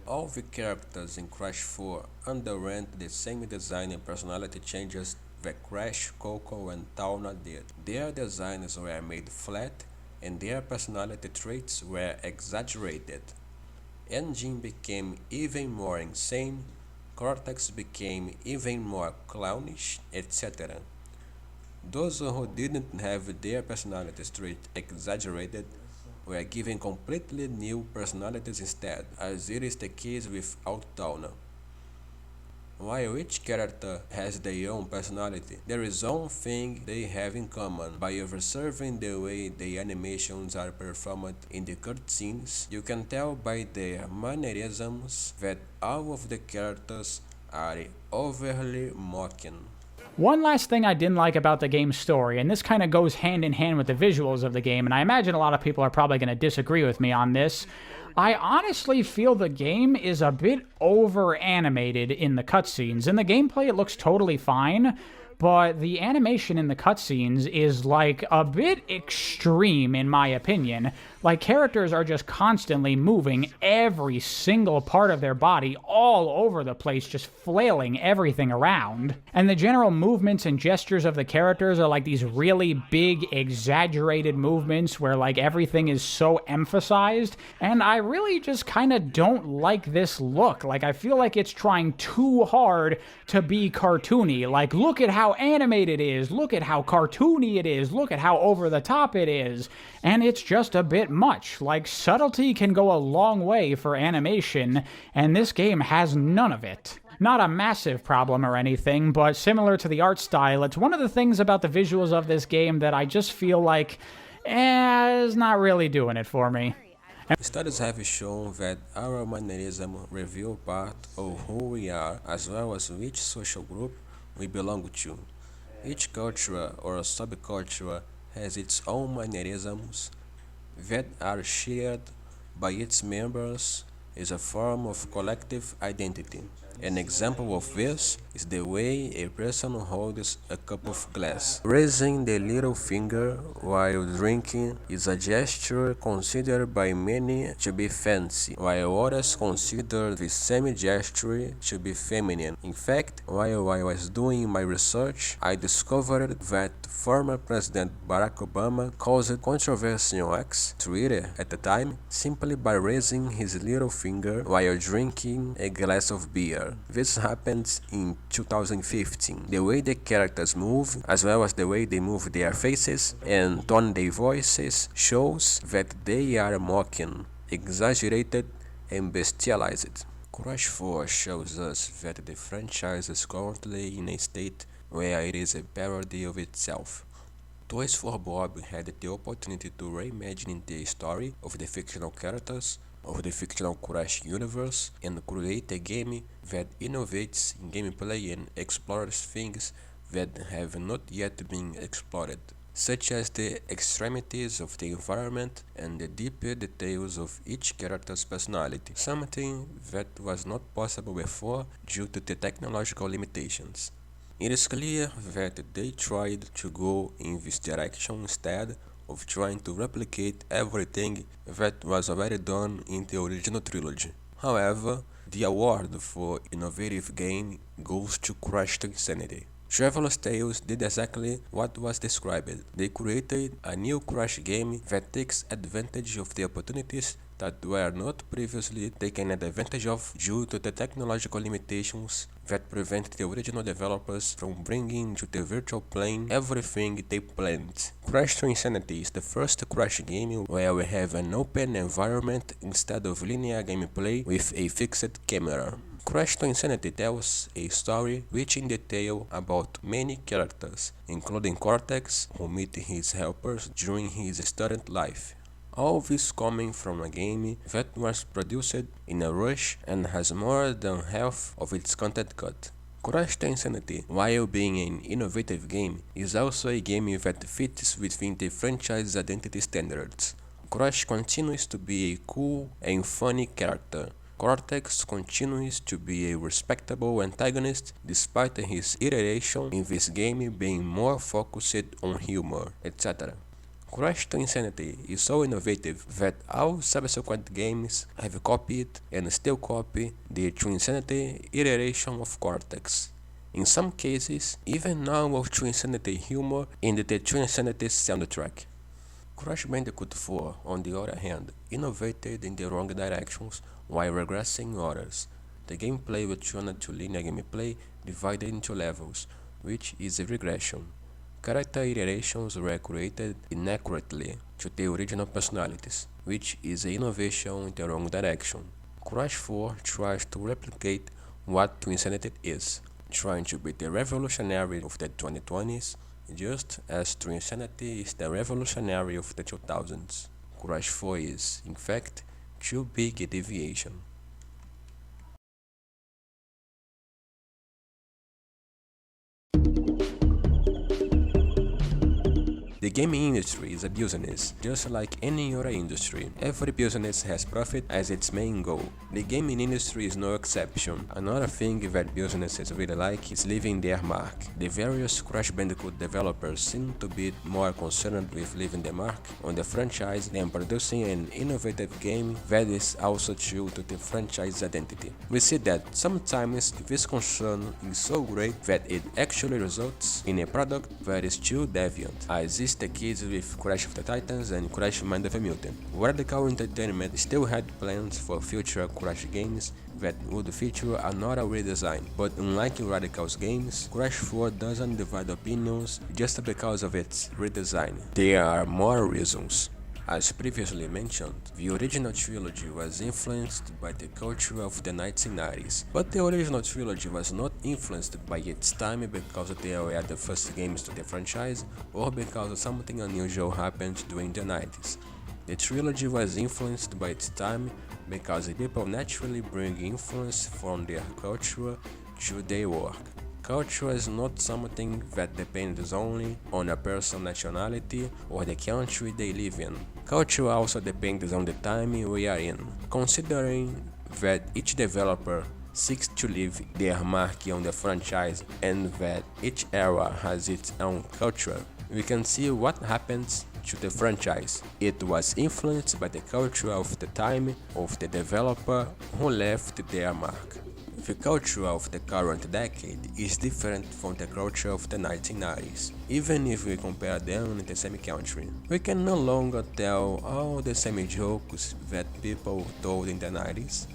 All the characters in Crash 4 underwent the same design and personality changes that Crash, Coco, and Tawna did. Their designs were made flat, and their personality traits were exaggerated. N. Gin became even more insane, Cortex became even more clownish, etc. Those who didn't have their personality traits exaggerated were given completely new personalities instead, as it is the case with Auto Tawna. While each character has their own personality, there is one thing they have in common. By observing the way the animations are performed in the cutscenes, you can tell by their mannerisms that all of the characters are overly mocking. One last thing I didn't like about the game's story, and this kind of goes hand in hand with the visuals of the game, and I imagine a lot of people are probably going to disagree with me on this. I honestly feel the game is a bit over-animated in the cutscenes. In the gameplay, it looks totally fine, but the animation in the cutscenes is, like, a bit extreme, in my opinion. Like, characters are just constantly moving every single part of their body all over the place, just flailing everything around. And the general movements and gestures of the characters are like these really big, exaggerated movements where like everything is so emphasized. And I really just kind of don't like this look. Like, I feel like it's trying too hard to be cartoony. Like, look at how animated it is. Look at how cartoony it is. Look at how over the top it is. And it's just a bit much. Like, subtlety can go a long way for animation, and this game has none of it. Not a massive problem or anything, but similar to the art style, it's one of the things about the visuals of this game that I just feel like, is not really doing it for me. Studies have shown that our mannerism reveal part of who we are as well as which social group we belong to. Each culture or subculture has its own mannerisms that are shared by its members as a form of collective identity. An example of this is the way a person holds a cup of glass. Raising the little finger while drinking is a gesture considered by many to be fancy, while others consider the same gesture to be feminine. In fact, while I was doing my research, I discovered that former President Barack Obama caused controversy on X, Twitter at the time, simply by raising his little finger while drinking a glass of beer. This happened in 2015. The way the characters move, as well as the way they move their faces and tone their voices, shows that they are mocking, exaggerated, and bestialized. Crash 4 shows us that the franchise is currently in a state where it is a parody of itself. Toys for Bob had the opportunity to reimagine the story of the fictional characters of the fictional Crash universe and create a game that innovates in gameplay and explores things that have not yet been explored, such as the extremities of the environment and the deeper details of each character's personality, something that was not possible before due to the technological limitations. It is clear that they tried to go in this direction instead of trying to replicate everything that was already done in the original trilogy. However, the award for innovative game goes to Crash to Insanity. Traveler's Tales did exactly what was described. They created a new Crash game that takes advantage of the opportunities that were not previously taken advantage of due to the technological limitations that prevent the original developers from bringing to the virtual plane everything they planned. Crash to Insanity is the first Crash game where we have an open environment instead of linear gameplay with a fixed camera. Crash to Insanity tells a story rich in detail about many characters, including Cortex, who meet his helpers during his student life. All this coming from a game that was produced in a rush and has more than half of its content cut. Crash to Insanity, while being an innovative game, is also a game that fits within the franchise identity standards. Crash continues to be a cool and funny character. Cortex continues to be a respectable antagonist despite his iteration in this game being more focused on humor, etc. Crash to Insanity is so innovative that all subsequent games have copied and still copy the To Insanity iteration of Cortex. In some cases, even now with To Insanity humor in the To Insanity soundtrack. Crash Bandicoot 4, on the other hand, innovated in the wrong directions while regressing others. The gameplay returned to linear gameplay divided into levels, which is a regression. Character iterations were created inaccurately to the original personalities, which is an innovation in the wrong direction. Crash 4 tries to replicate what To Insanity is, trying to be the revolutionary of the 2020s, just as To Insanity is the revolutionary of the 2000s. Crash 4 is, in fact, too big a deviation. The The gaming industry is a business, just like any other industry. Every business has profit as its main goal. The gaming industry is no exception. Another thing that businesses really like is leaving their mark. The various Crash Bandicoot developers seem to be more concerned with leaving the mark on the franchise than producing an innovative game that is also true to the franchise identity. We see that sometimes this concern is so great that it actually results in a product that is too deviant, as is the case with Crash of the Titans and Crash Mind of a Mutant. Radical Entertainment still had plans for future Crash games that would feature another redesign, but unlike Radical's games, Crash 4 doesn't divide opinions just because of its redesign. There are more reasons. As previously mentioned, the original trilogy was influenced by the culture of the 1990s, but the original trilogy was not influenced by its time because they were the first games to the franchise or because something unusual happened during the 90s. The trilogy was influenced by its time because people naturally bring influence from their culture to their work. Culture is not something that depends only on a person's nationality or the country they live in. Culture also depends on the time we are in. Considering that each developer seeks to leave their mark on the franchise and that each era has its own culture, we can see what happens to the franchise. It was influenced by the culture of the time of the developer who left their mark. The culture of the current decade is different from the culture of the 1990s. Even if we compare them in the same country, we can no longer tell all the same jokes that people told in the 90s,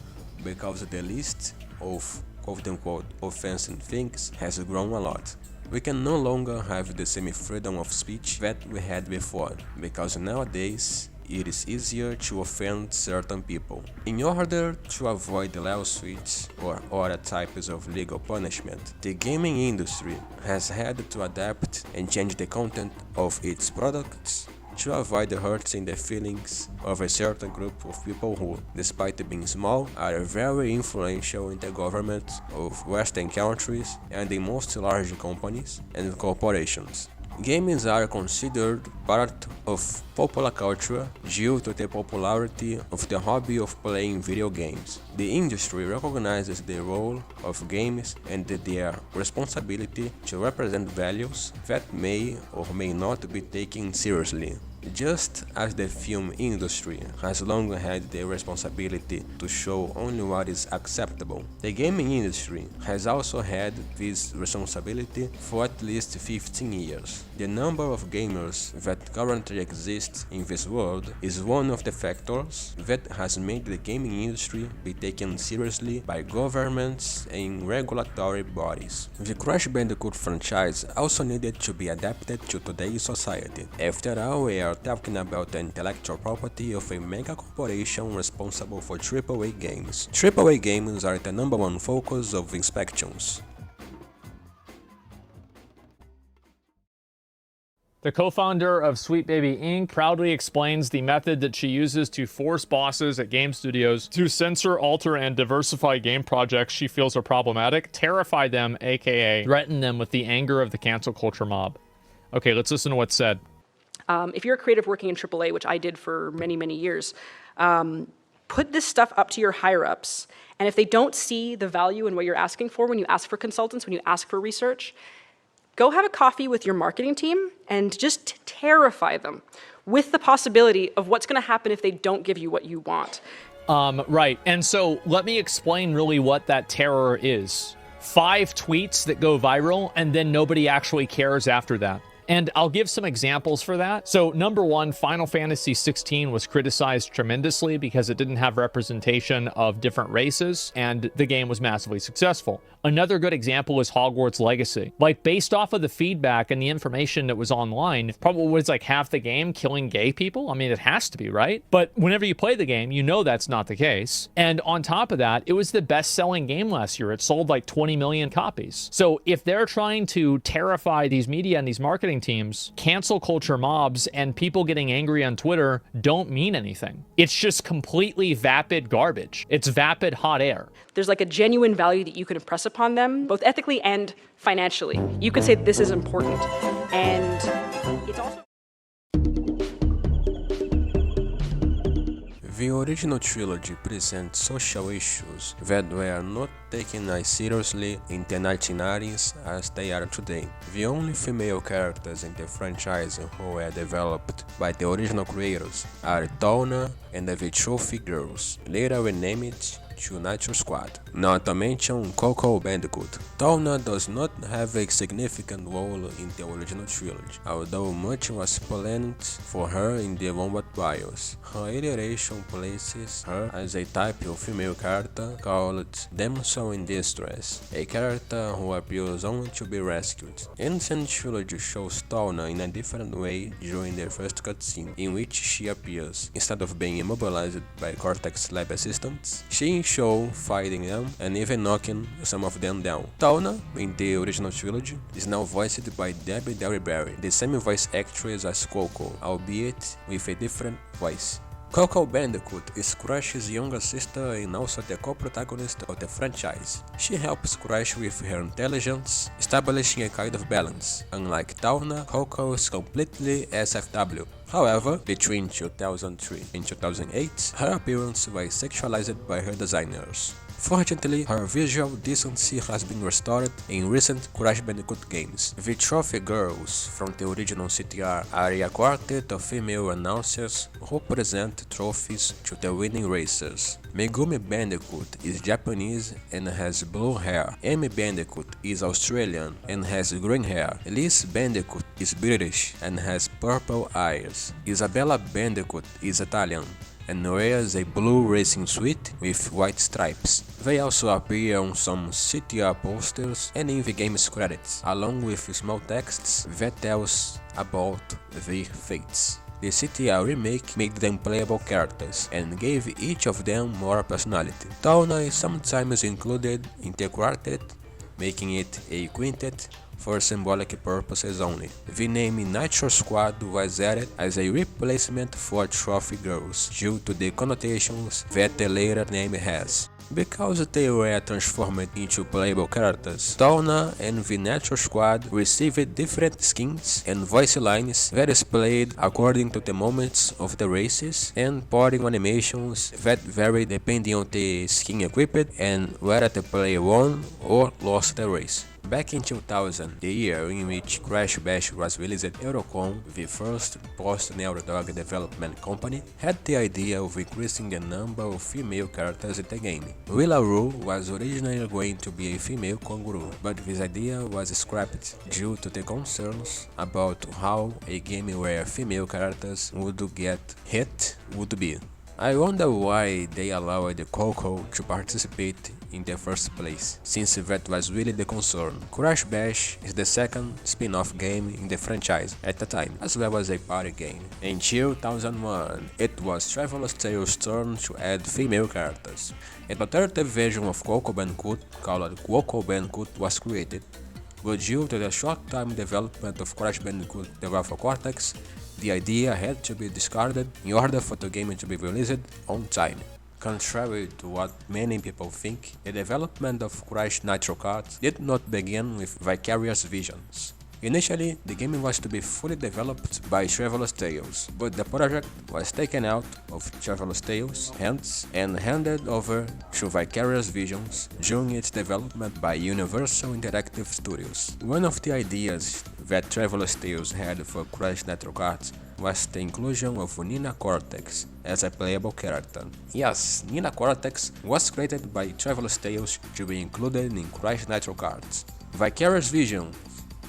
because the list of quote-unquote offensive things has grown a lot. We can no longer have the same freedom of speech that we had before, because nowadays it is easier to offend certain people. In order to avoid lawsuits or other types of legal punishment, the gaming industry has had to adapt and change the content of its products to avoid hurting the feelings of a certain group of people who, despite being small, are very influential in the government of Western countries and in most large companies and corporations. Games are considered part of popular culture due to the popularity of the hobby of playing video games. The industry recognizes the role of games and their responsibility to represent values that may or may not be taken seriously. Just as the film industry has long had the responsibility to show only what is acceptable, the gaming industry has also had this responsibility for at least 15 years. The number of gamers that currently exist in this world is one of the factors that has made the gaming industry be taken seriously by governments and regulatory bodies. The Crash Bandicoot franchise also needed to be adapted to today's society. After all, we are talking about the intellectual property of a mega corporation responsible for AAA games. AAA games are the number one focus of inspections. The co-founder of Sweet Baby Inc. proudly explains the method that she uses to force bosses at game studios to censor, alter, and diversify game projects she feels are problematic, terrify them, aka threaten them with the anger of the cancel culture mob. Okay, let's listen to what's said. If you're a creative working in AAA, which I did for many, many years, put this stuff up to your higher-ups, and if they don't see the value in what you're asking for when you ask for consultants, when you ask for research, go have a coffee with your marketing team and just terrify them with the possibility of what's going to happen if they don't give you what you want. Right, and so let me explain really what that terror is. 5 tweets that go viral, and then nobody actually cares after that. And I'll give some examples for that. So number one, Final Fantasy XVI was criticized tremendously because it didn't have representation of different races, and the game was massively successful. Another good example is Hogwarts Legacy. Like, based off of the feedback and the information that was online, probably was like half the game killing gay people. I mean, it has to be, right? But whenever you play the game, you know that's not the case. And on top of that, it was the best-selling game last year. It sold like 20 million copies. So if they're trying to terrify these media and these marketing teams, cancel culture mobs and people getting angry on Twitter don't mean anything. It's just completely vapid garbage. It's vapid hot air. There's like a genuine value that you can impress upon them, both ethically and financially. You could say this is important, and it's also original trilogy presents social issues that were not taken as seriously in the 1990s as they are today. The only female characters in the franchise who were developed by the original creators are Tawna and the Trophy Girls, later renamed to Nitro Squad. Not to mention Coco Bandicoot. Tawna does not have a significant role in the original trilogy, although much was planned for her in the Wombat Trials. Her iteration places her as a type of female character called Damsel in Distress, a character who appears only to be rescued. Ancient Trilogy shows Tawna in a different way during the first cutscene, in which she appears. Instead of being immobilized by Cortex lab assistants, she show fighting them and even knocking some of them down. Tawna, in the original trilogy, is now voiced by Debbie Derryberry, the same voice actress as Coco, albeit with a different voice. Coco Bandicoot is Crash's younger sister and also the co-protagonist of the franchise. She helps Crash with her intelligence, establishing a kind of balance. Unlike Tawna, Coco is completely SFW. However, between 2003 and 2008, her appearance was sexualized by her designers. Fortunately, her visual decency has been restored in recent Crash Bandicoot games. The Trophy Girls from the original CTR are a quartet of female announcers who present trophies to the winning racers. Megumi Bandicoot is Japanese and has blue hair. Amy Bandicoot is Australian and has green hair. Liz Bandicoot is British and has purple eyes. Isabella Bandicoot is Italian and wears a blue racing suit with white stripes. They also appear on some CTR posters and in the game's credits, along with small texts that tells about their fates. The CTR remake made them playable characters and gave each of them more personality. Tawna is sometimes included in the quartet, making it a quintet for symbolic purposes only. The name Nitro Squad was added as a replacement for Trophy Girls due to the connotations that the later name has. Because they were transformed into playable characters, Tawna and the Nitro Squad received different skins and voice lines that is played according to the moments of the races, and parting animations that vary depending on the skin equipped and whether the player won or lost the race. Back in 2000, the year in which Crash Bash was released, Eurocom, the first post-Neurodog development company, had the idea of increasing the number of female characters in the game. Willa Roo was originally going to be a female kangaroo, but this idea was scrapped due to the concerns about how a game where female characters would get hit would be. I wonder why they allowed Coco to participate in the first place, since that was really the concern. Crash Bash is the second spin-off game in the franchise at the time, as well as a party game. In 2001, it was Traveler's Tales' turn to add female characters. An alternative version of Coco Bandicoot, called Coco Bandicoot, was created, but due to the short-time development of Crash Bandicoot The Wrath of Cortex, the idea had to be discarded in order for the game to be released on time. Contrary to what many people think, the development of Crash Nitro Kart did not begin with Vicarious Visions. Initially, the game was to be fully developed by Traveler's Tales, but the project was taken out of Traveler's Tales' hands and handed over to Vicarious Visions during its development by Universal Interactive Studios. One of the ideas that Traveler's Tales had for Crash Nitro Kart was the inclusion of Nina Cortex as a playable character. Yes, Nina Cortex was created by Traveler's Tales to be included in Crash Nitro Kart. Vicarious Vision,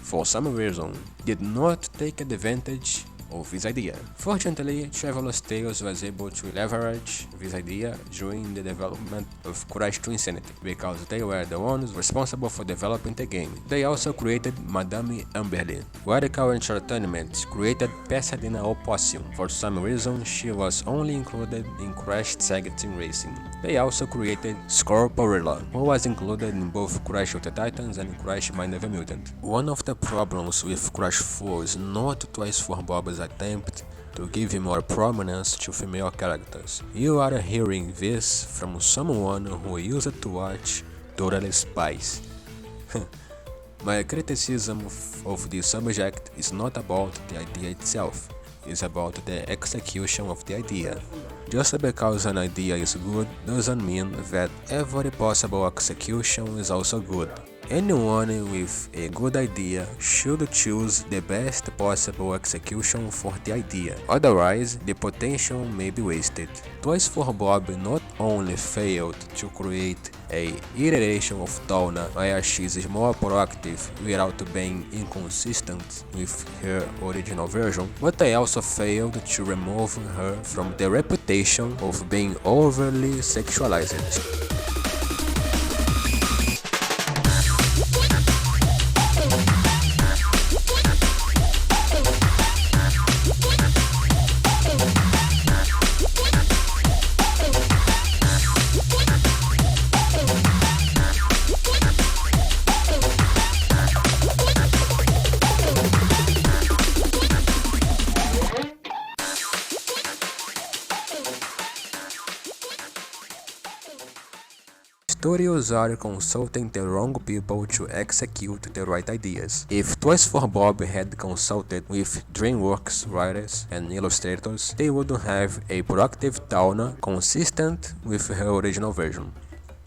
for some reason, did not take advantage of this idea. Fortunately, Traveler's Tales was able to leverage this idea during the development of Crash to Insanity, because they were the ones responsible for developing the game. They also created Madame Amberly. Radical Entertainment created Pasadena Opossum. For some reason, she was only included in Crash Tag Team Racing. They also created Scorporilla, who was included in both Crash of the Titans and Crash Mind of a Mutant. One of the problems with Crash 4 is not Toys for Bob's attempt to give more prominence to female characters. You are hearing this from someone who used to watch Totally Spies. My criticism of the subject is not about the idea itself. is about the execution of the idea. Just because an idea is good doesn't mean that every possible execution is also good. Anyone with a good idea should choose the best possible execution for the idea, otherwise the potential may be wasted. Toys for Bob not only failed to create a iteration of Donna where she is more proactive without being inconsistent with her original version, but they also failed to remove her from the reputation of being overly sexualized. Studios are consulting the wrong people to execute the right ideas. If Toys for Bob had consulted with DreamWorks writers and illustrators, they would have a productive Donna consistent with her original version.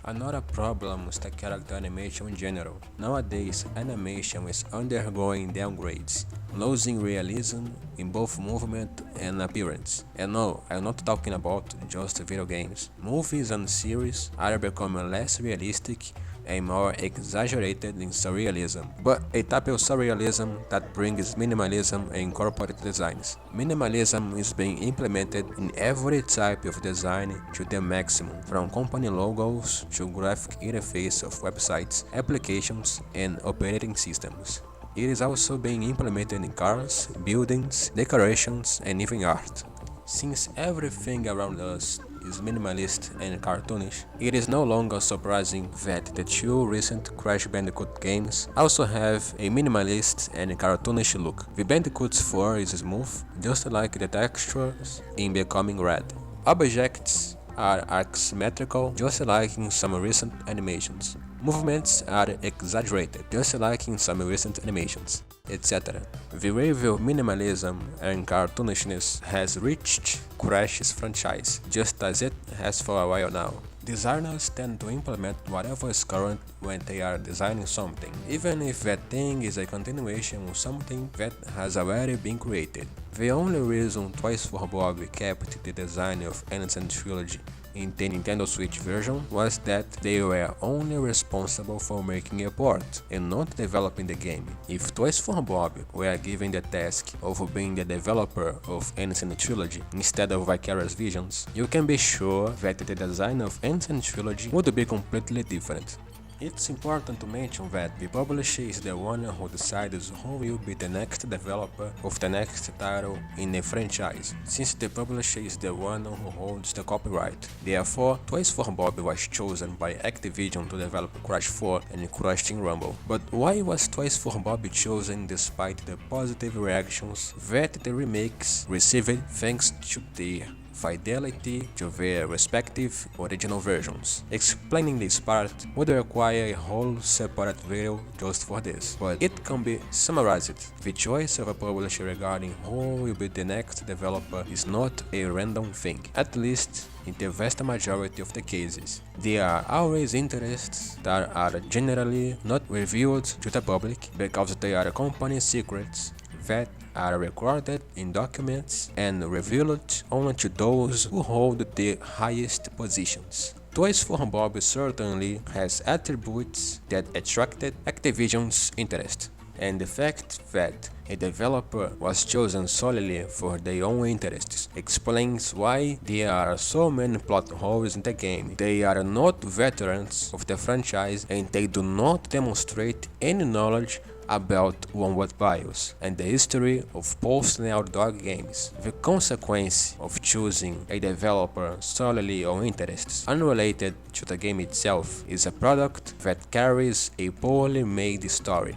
Another problem is the character animation in general. Nowadays, animation is undergoing downgrades, losing realism in both movement and appearance. And no, I'm not talking about just video games. Movies and series are becoming less realistic and more exaggerated in surrealism, but a type of surrealism that brings minimalism and corporate designs. Minimalism is being implemented in every type of design to the maximum, from company logos to graphic interface of websites, applications, and operating systems. It is also being implemented in cars, buildings, decorations, and even art. Since everything around us is minimalist and cartoonish, it is no longer surprising that the two recent Crash Bandicoot games also have a minimalist and cartoonish look. The Bandicoot 4 is smooth, just like the textures in Becoming Red. Objects are asymmetrical, just like in some recent animations. Movements are exaggerated, just like in some recent animations, etc. The wave of minimalism and cartoonishness has reached Crash's franchise, just as it has for a while now. Designers tend to implement whatever is current when they are designing something, even if that thing is a continuation of something that has already been created. The only reason Toys for Bob kept the design of Innocent Trilogy in the Nintendo Switch version was that they were only responsible for making a port and not developing the game. If Toys for Bob were given the task of being the developer of Innocent Trilogy instead of Vicarious Visions, you can be sure that the design of Innocent Trilogy would be completely different. It's important to mention that the publisher is the one who decides who will be the next developer of the next title in a franchise, since the publisher is the one who holds the copyright. Therefore, Toys for Bob was chosen by Activision to develop Crash 4 and Crash Team Rumble. But why was Toys for Bob chosen despite the positive reactions that the remakes received thanks to their fidelity to their respective original versions? Explaining this part would require a whole separate video just for this, but it can be summarized. The choice of a publisher regarding who will be the next developer is not a random thing, at least in the vast majority of the cases. There are always interests that are generally not revealed to the public because they are company secrets that are recorded in documents and revealed only to those who hold the highest positions. Toys for Bob certainly has attributes that attracted Activision's interest, and the fact that a developer was chosen solely for their own interests explains why there are so many plot holes in the game. They are not veterans of the franchise and they do not demonstrate any knowledge about Wombat BIOS and the history of post-outdoor games. The consequence of choosing a developer solely on interests unrelated to the game itself is a product that carries a poorly made story.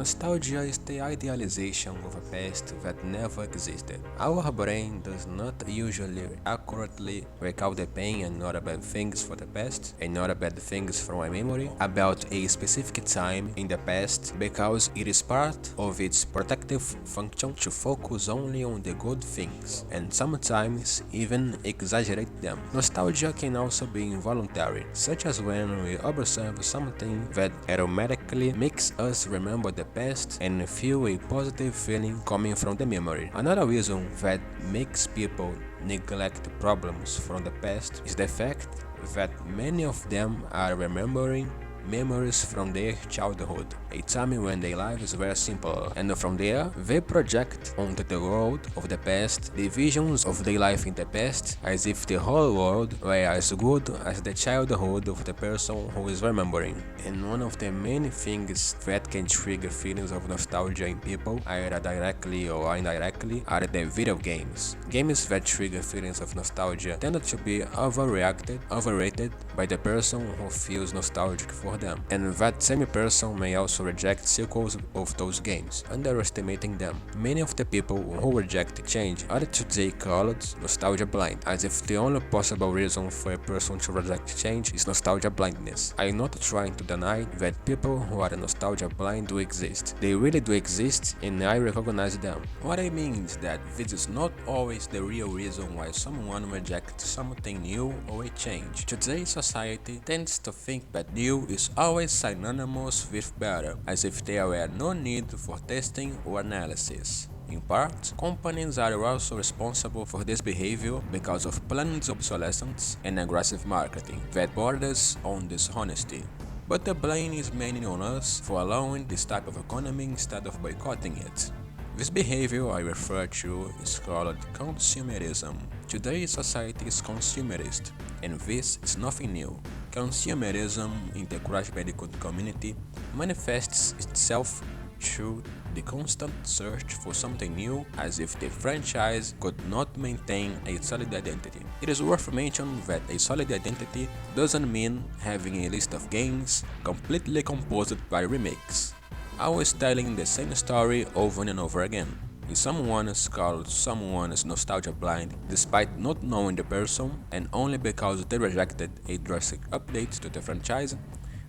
Nostalgia is the idealization of a past that never existed. Our brain does not usually accurately recall the pain and other bad things for the past and other bad things from a memory about a specific time in the past because it is part of its protective function to focus only on the good things and sometimes even exaggerate them. Nostalgia can also be involuntary, such as when we observe something that automatically makes us remember the past and feel a positive feeling coming from the memory. Another reason that makes people neglect problems from the past is the fact that many of them are remembering memories from their childhood, a time when their lives were simpler, and from there they project onto the world of the past the visions of their life in the past as if the whole world were as good as the childhood of the person who is remembering. And one of the many things that can trigger feelings of nostalgia in people, either directly or indirectly, are the video games. Games that trigger feelings of nostalgia tend to be overrated by the person who feels nostalgic for them, and that same person may also reject sequels of those games, underestimating them. Many of the people who reject change are today called nostalgia blind, as if the only possible reason for a person to reject change is nostalgia blindness. I am not trying to deny that people who are nostalgia blind do exist. They really do exist, and I recognize them. What I mean is that this is not always the real reason why someone rejects something new or a change. Today's society tends to think that new is always synonymous with better, as if there were no need for testing or analysis. In part, companies are also responsible for this behavior because of planned obsolescence and aggressive marketing that borders on dishonesty. But the blame is mainly on us for allowing this type of economy instead of boycotting it. This behavior I refer to is called consumerism. Today's society is consumerist, and this is nothing new. Consumerism in the Crash Bandicoot community manifests itself through the constant search for something new, as if the franchise could not maintain a solid identity. It is worth mentioning that a solid identity doesn't mean having a list of games completely composed by remakes, always telling the same story over and over again. If someone is called someone is nostalgia blind despite not knowing the person and only because they rejected a drastic update to the franchise,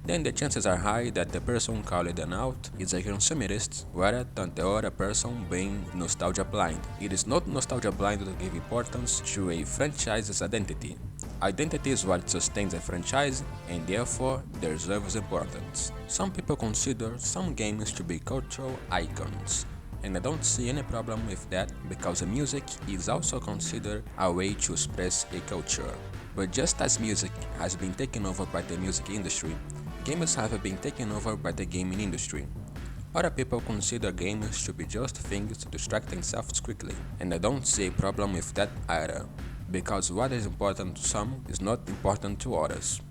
then the chances are high that the person called them out is a consumerist rather than the other person being nostalgia blind. It is not nostalgia blind to give importance to a franchise's identity. Identity is what sustains a franchise and therefore deserves importance. Some people consider some games to be cultural icons, and I don't see any problem with that because music is also considered a way to express a culture. But just as music has been taken over by the music industry, games have been taken over by the gaming industry. Other people consider games to be just things to distract themselves quickly, and I don't see a problem with that either, because what is important to some is not important to others.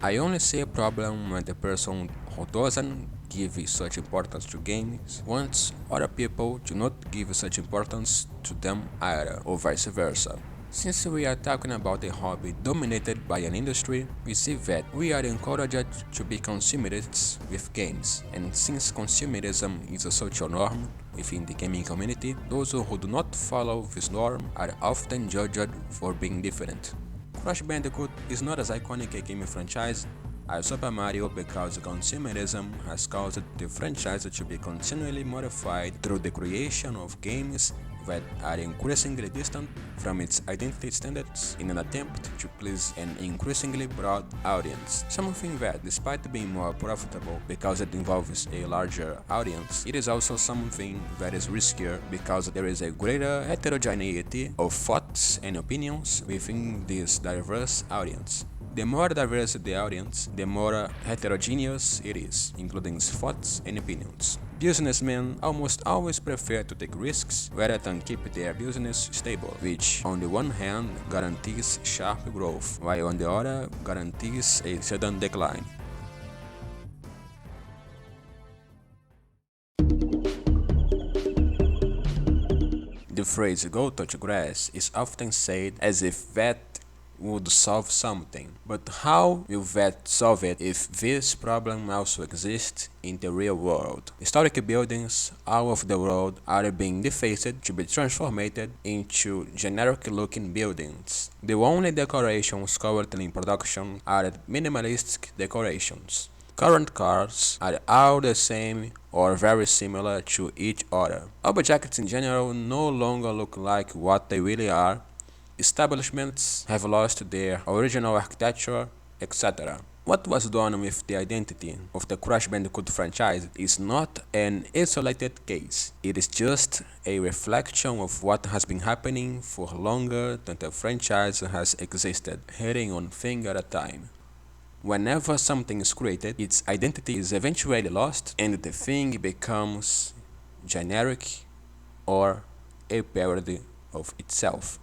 I only see a problem when the person who doesn't give such importance to games wants other people to not give such importance to them either, or vice versa. Since we are talking about a hobby dominated by an industry, we see that we are encouraged to be consumerists with games, and since consumerism is a social norm within the gaming community, those who do not follow this norm are often judged for being different. Crash Bandicoot is not as iconic a gaming franchise as Super Mario because consumerism has caused the franchise to be continually modified through the creation of games that are increasingly distant from its identity standards in an attempt to please an increasingly broad audience. Something that, despite being more profitable because it involves a larger audience, it is also something that is riskier because there is a greater heterogeneity of thoughts and opinions within this diverse audience. The more diverse the audience, the more heterogeneous it is, including thoughts and opinions. Businessmen almost always prefer to take risks rather than keep their business stable, which on the one hand guarantees sharp growth, while on the other guarantees a sudden decline. The phrase "go touch grass" is often said as if that would solve something. But how will that solve it if this problem also exists in the real world? Historic buildings all over the world are being defaced to be transformed into generic looking buildings. The only decorations currently in production are minimalistic decorations. Current cars are all the same or very similar to each other. Objects in general no longer look like what they really are. Establishments have lost their original architecture, etc. What was done with the identity of the Crash Bandicoot franchise is not an isolated case. It is just a reflection of what has been happening for longer than the franchise has existed, hitting one thing at a time. Whenever something is created, its identity is eventually lost and the thing becomes generic or a parody of itself.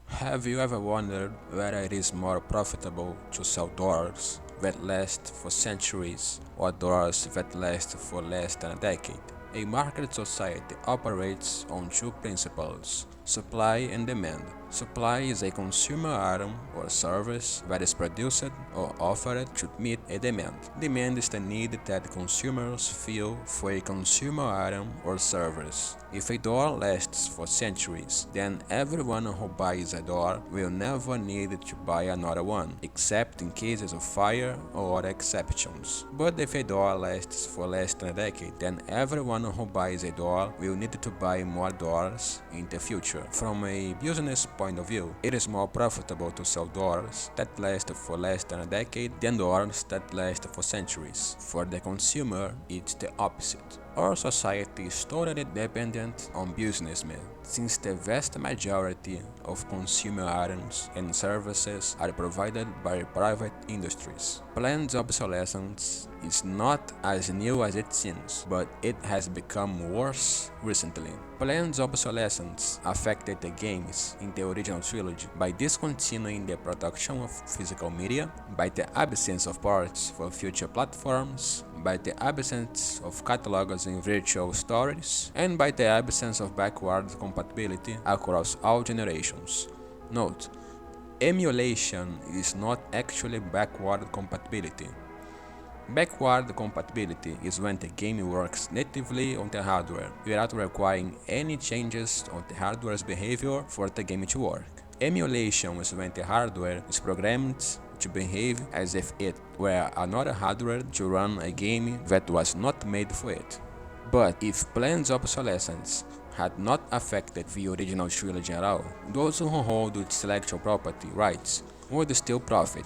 Have you ever wondered whether it is more profitable to sell doors that last for centuries or doors that last for less than a decade? A market society operates on two principles: supply and demand. Supply is a consumer item or service that is produced or offered to meet a demand. Demand is the need that consumers feel for a consumer item or service. If a door lasts for centuries, then everyone who buys a door will never need to buy another one, except in cases of fire or other exceptions. But if a door lasts for less than a decade, then everyone who buys a door will need to buy more doors in the future. From a business point of view, it is more profitable to sell doors that last for less than a decade than doors that last for centuries. For the consumer, it's the opposite. Our society is totally dependent on businessmen, since the vast majority of consumer items and services are provided by private industries. Planned obsolescence is not as new as it seems, but it has become worse recently. Planned obsolescence affected the games in the original trilogy by discontinuing the production of physical media, by the absence of parts for future platforms, by the absence of catalogs in virtual stories, and by the absence of backward compatibility across all generations. Note: emulation is not actually backward compatibility. Backward compatibility is when the game works natively on the hardware, without requiring any changes on the hardware's behavior for the game to work. Emulation is when the hardware is programmed to behave as if it were another hardware to run a game that was not made for it. But if planned obsolescence had not affected the original trilogy at all, those who hold intellectual property rights would still profit.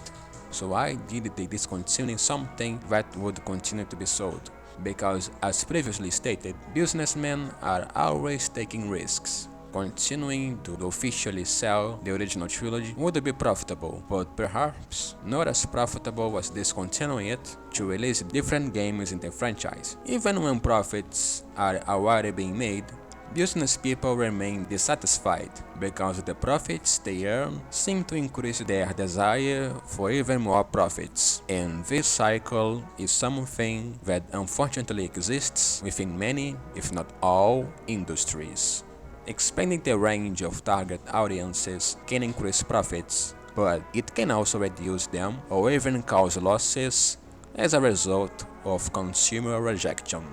So why did they discontinue something that would continue to be sold? Because, as previously stated, businessmen are always taking risks. Continuing to officially sell the original trilogy would be profitable, but perhaps not as profitable as discontinuing it to release different games in the franchise. Even when profits are already being made, business people remain dissatisfied because the profits they earn seem to increase their desire for even more profits. And this cycle is something that unfortunately exists within many, if not all, industries. Expanding the range of target audiences can increase profits, but it can also reduce them or even cause losses as a result of consumer rejection.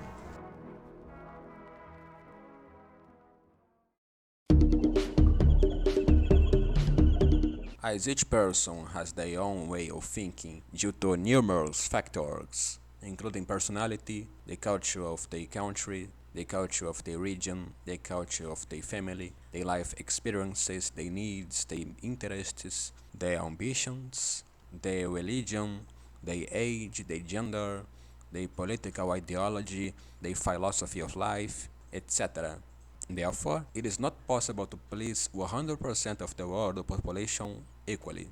As each person has their own way of thinking due to numerous factors, including personality, the culture of their country, the culture of their region, the culture of their family, their life experiences, their needs, their interests, their ambitions, their religion, their age, their gender, their political ideology, their philosophy of life, etc. Therefore, it is not possible to please 100% of the world population equally.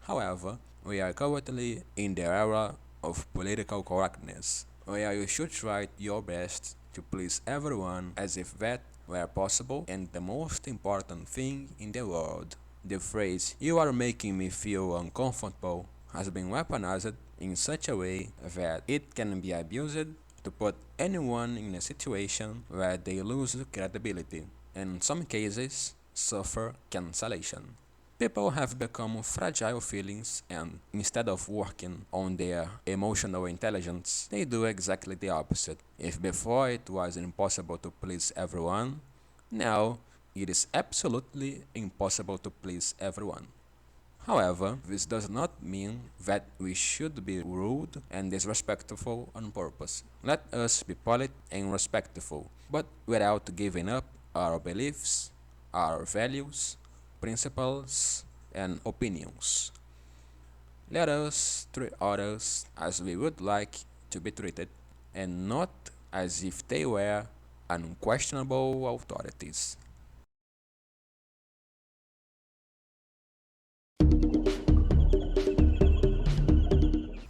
However, we are currently in the era of political correctness, where you should try your best to please everyone as if that were possible and the most important thing in the world. The phrase, "you are making me feel uncomfortable," has been weaponized in such a way that it can be abused to put anyone in a situation where they lose credibility, and in some cases suffer cancellation. People have become fragile feelings, and instead of working on their emotional intelligence, they do exactly the opposite. If before it was impossible to please everyone, now it is absolutely impossible to please everyone. However, this does not mean that we should be rude and disrespectful on purpose. Let us be polite and respectful, but without giving up our beliefs, our values, principles, and opinions. Let us treat others as we would like to be treated, and not as if they were unquestionable authorities.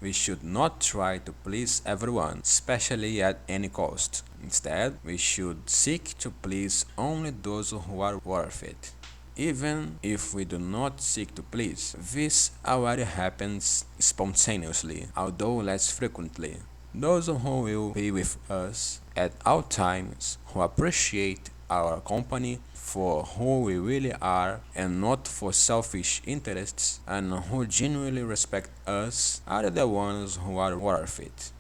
We should not try to please everyone, especially at any cost. Instead, we should seek to please only those who are worth it. Even if we do not seek to please, this already happens spontaneously, although less frequently. Those who will be with us at all times, who appreciate our company for who we really are and not for selfish interests, and who genuinely respect us, are the ones who are worth it.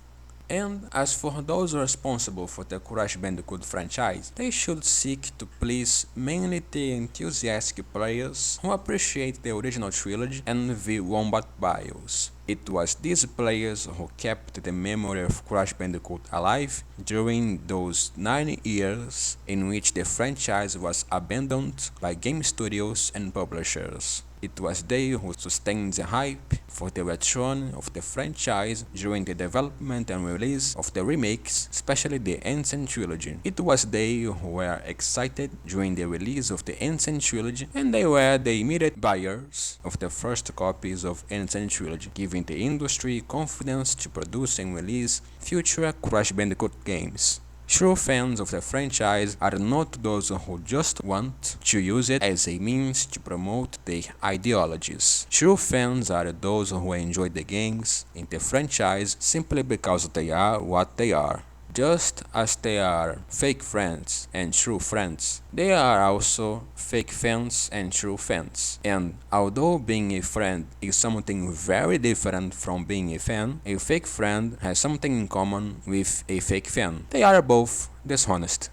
And as for those responsible for the Crash Bandicoot franchise, they should seek to please mainly the enthusiastic players who appreciate the original trilogy and the Wombat Bios. It was these players who kept the memory of Crash Bandicoot alive during those 9 years in which the franchise was abandoned by game studios and publishers. It was they who sustained the hype for the return of the franchise during the development and release of the remakes, especially the Ancient Trilogy. It was they who were excited during the release of the Ancient Trilogy, and they were the immediate buyers of the first copies of Ancient Trilogy, giving the industry confidence to produce and release future Crash Bandicoot games. True fans of the franchise are not those who just want to use it as a means to promote their ideologies. True fans are those who enjoy the games in the franchise simply because they are what they are. Just as they are fake friends and true friends, they are also fake fans and true fans. And although being a friend is something very different from being a fan, a fake friend has something in common with a fake fan. They are both dishonest.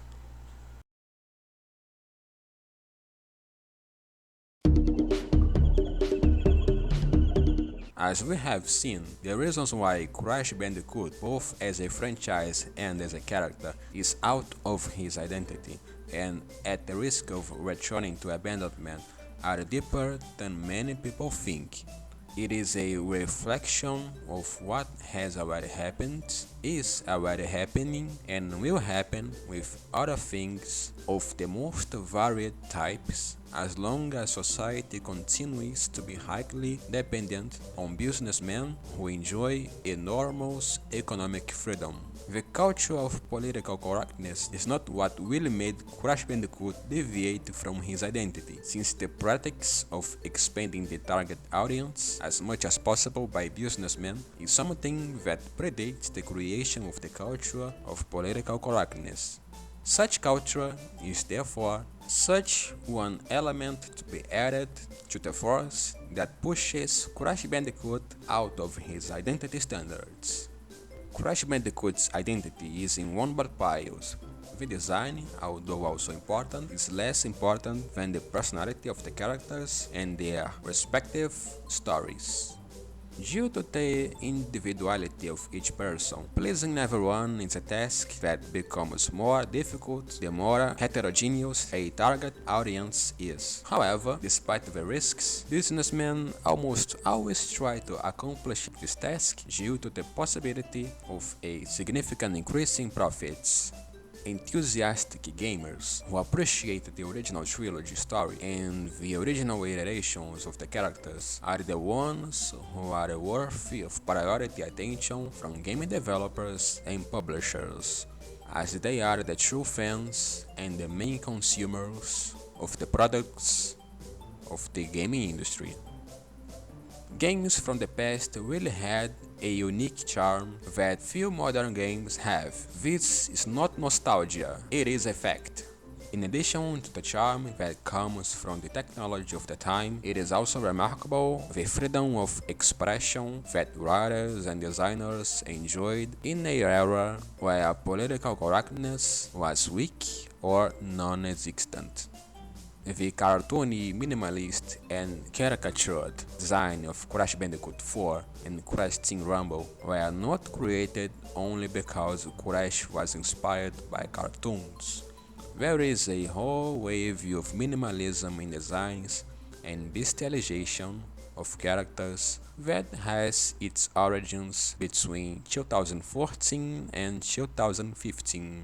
As we have seen, the reasons why Crash Bandicoot, both as a franchise and as a character, is out of his identity and at the risk of returning to abandonment are deeper than many people think. It is a reflection of what has already happened, is already happening, and will happen with other things of the most varied types, as long as society continues to be highly dependent on businessmen who enjoy enormous economic freedom. The culture of political correctness is not what really made Crash Bandicoot deviate from his identity, since the practice of expanding the target audience as much as possible by businessmen is something that predates the creation of the culture of political correctness. Such culture is therefore such one element to be added to the force that pushes Crash Bandicoot out of his identity standards. Crash Bandicoot's identity is in Wombat Bios. The design, although also important, is less important than the personality of the characters and their respective stories. Due to the individuality of each person, pleasing everyone is a task that becomes more difficult the more heterogeneous a target audience is. However, despite the risks, businessmen almost always try to accomplish this task due to the possibility of a significant increase in profits. Enthusiastic gamers who appreciate the original trilogy story and the original iterations of the characters are the ones who are worthy of priority attention from game developers and publishers, as they are the true fans and the main consumers of the products of the gaming industry. Games from the past really had a unique charm that few modern games have. This is not nostalgia, it is a fact. In addition to the charm that comes from the technology of the time, it is also remarkable the freedom of expression that writers and designers enjoyed in an era where political correctness was weak or non-existent. The cartoony, minimalist, and caricatured design of Crash Bandicoot 4 and Crash Team Rumble were not created only because Crash was inspired by cartoons. There is a whole wave of minimalism in designs and bestialization of characters that has its origins between 2014 and 2015.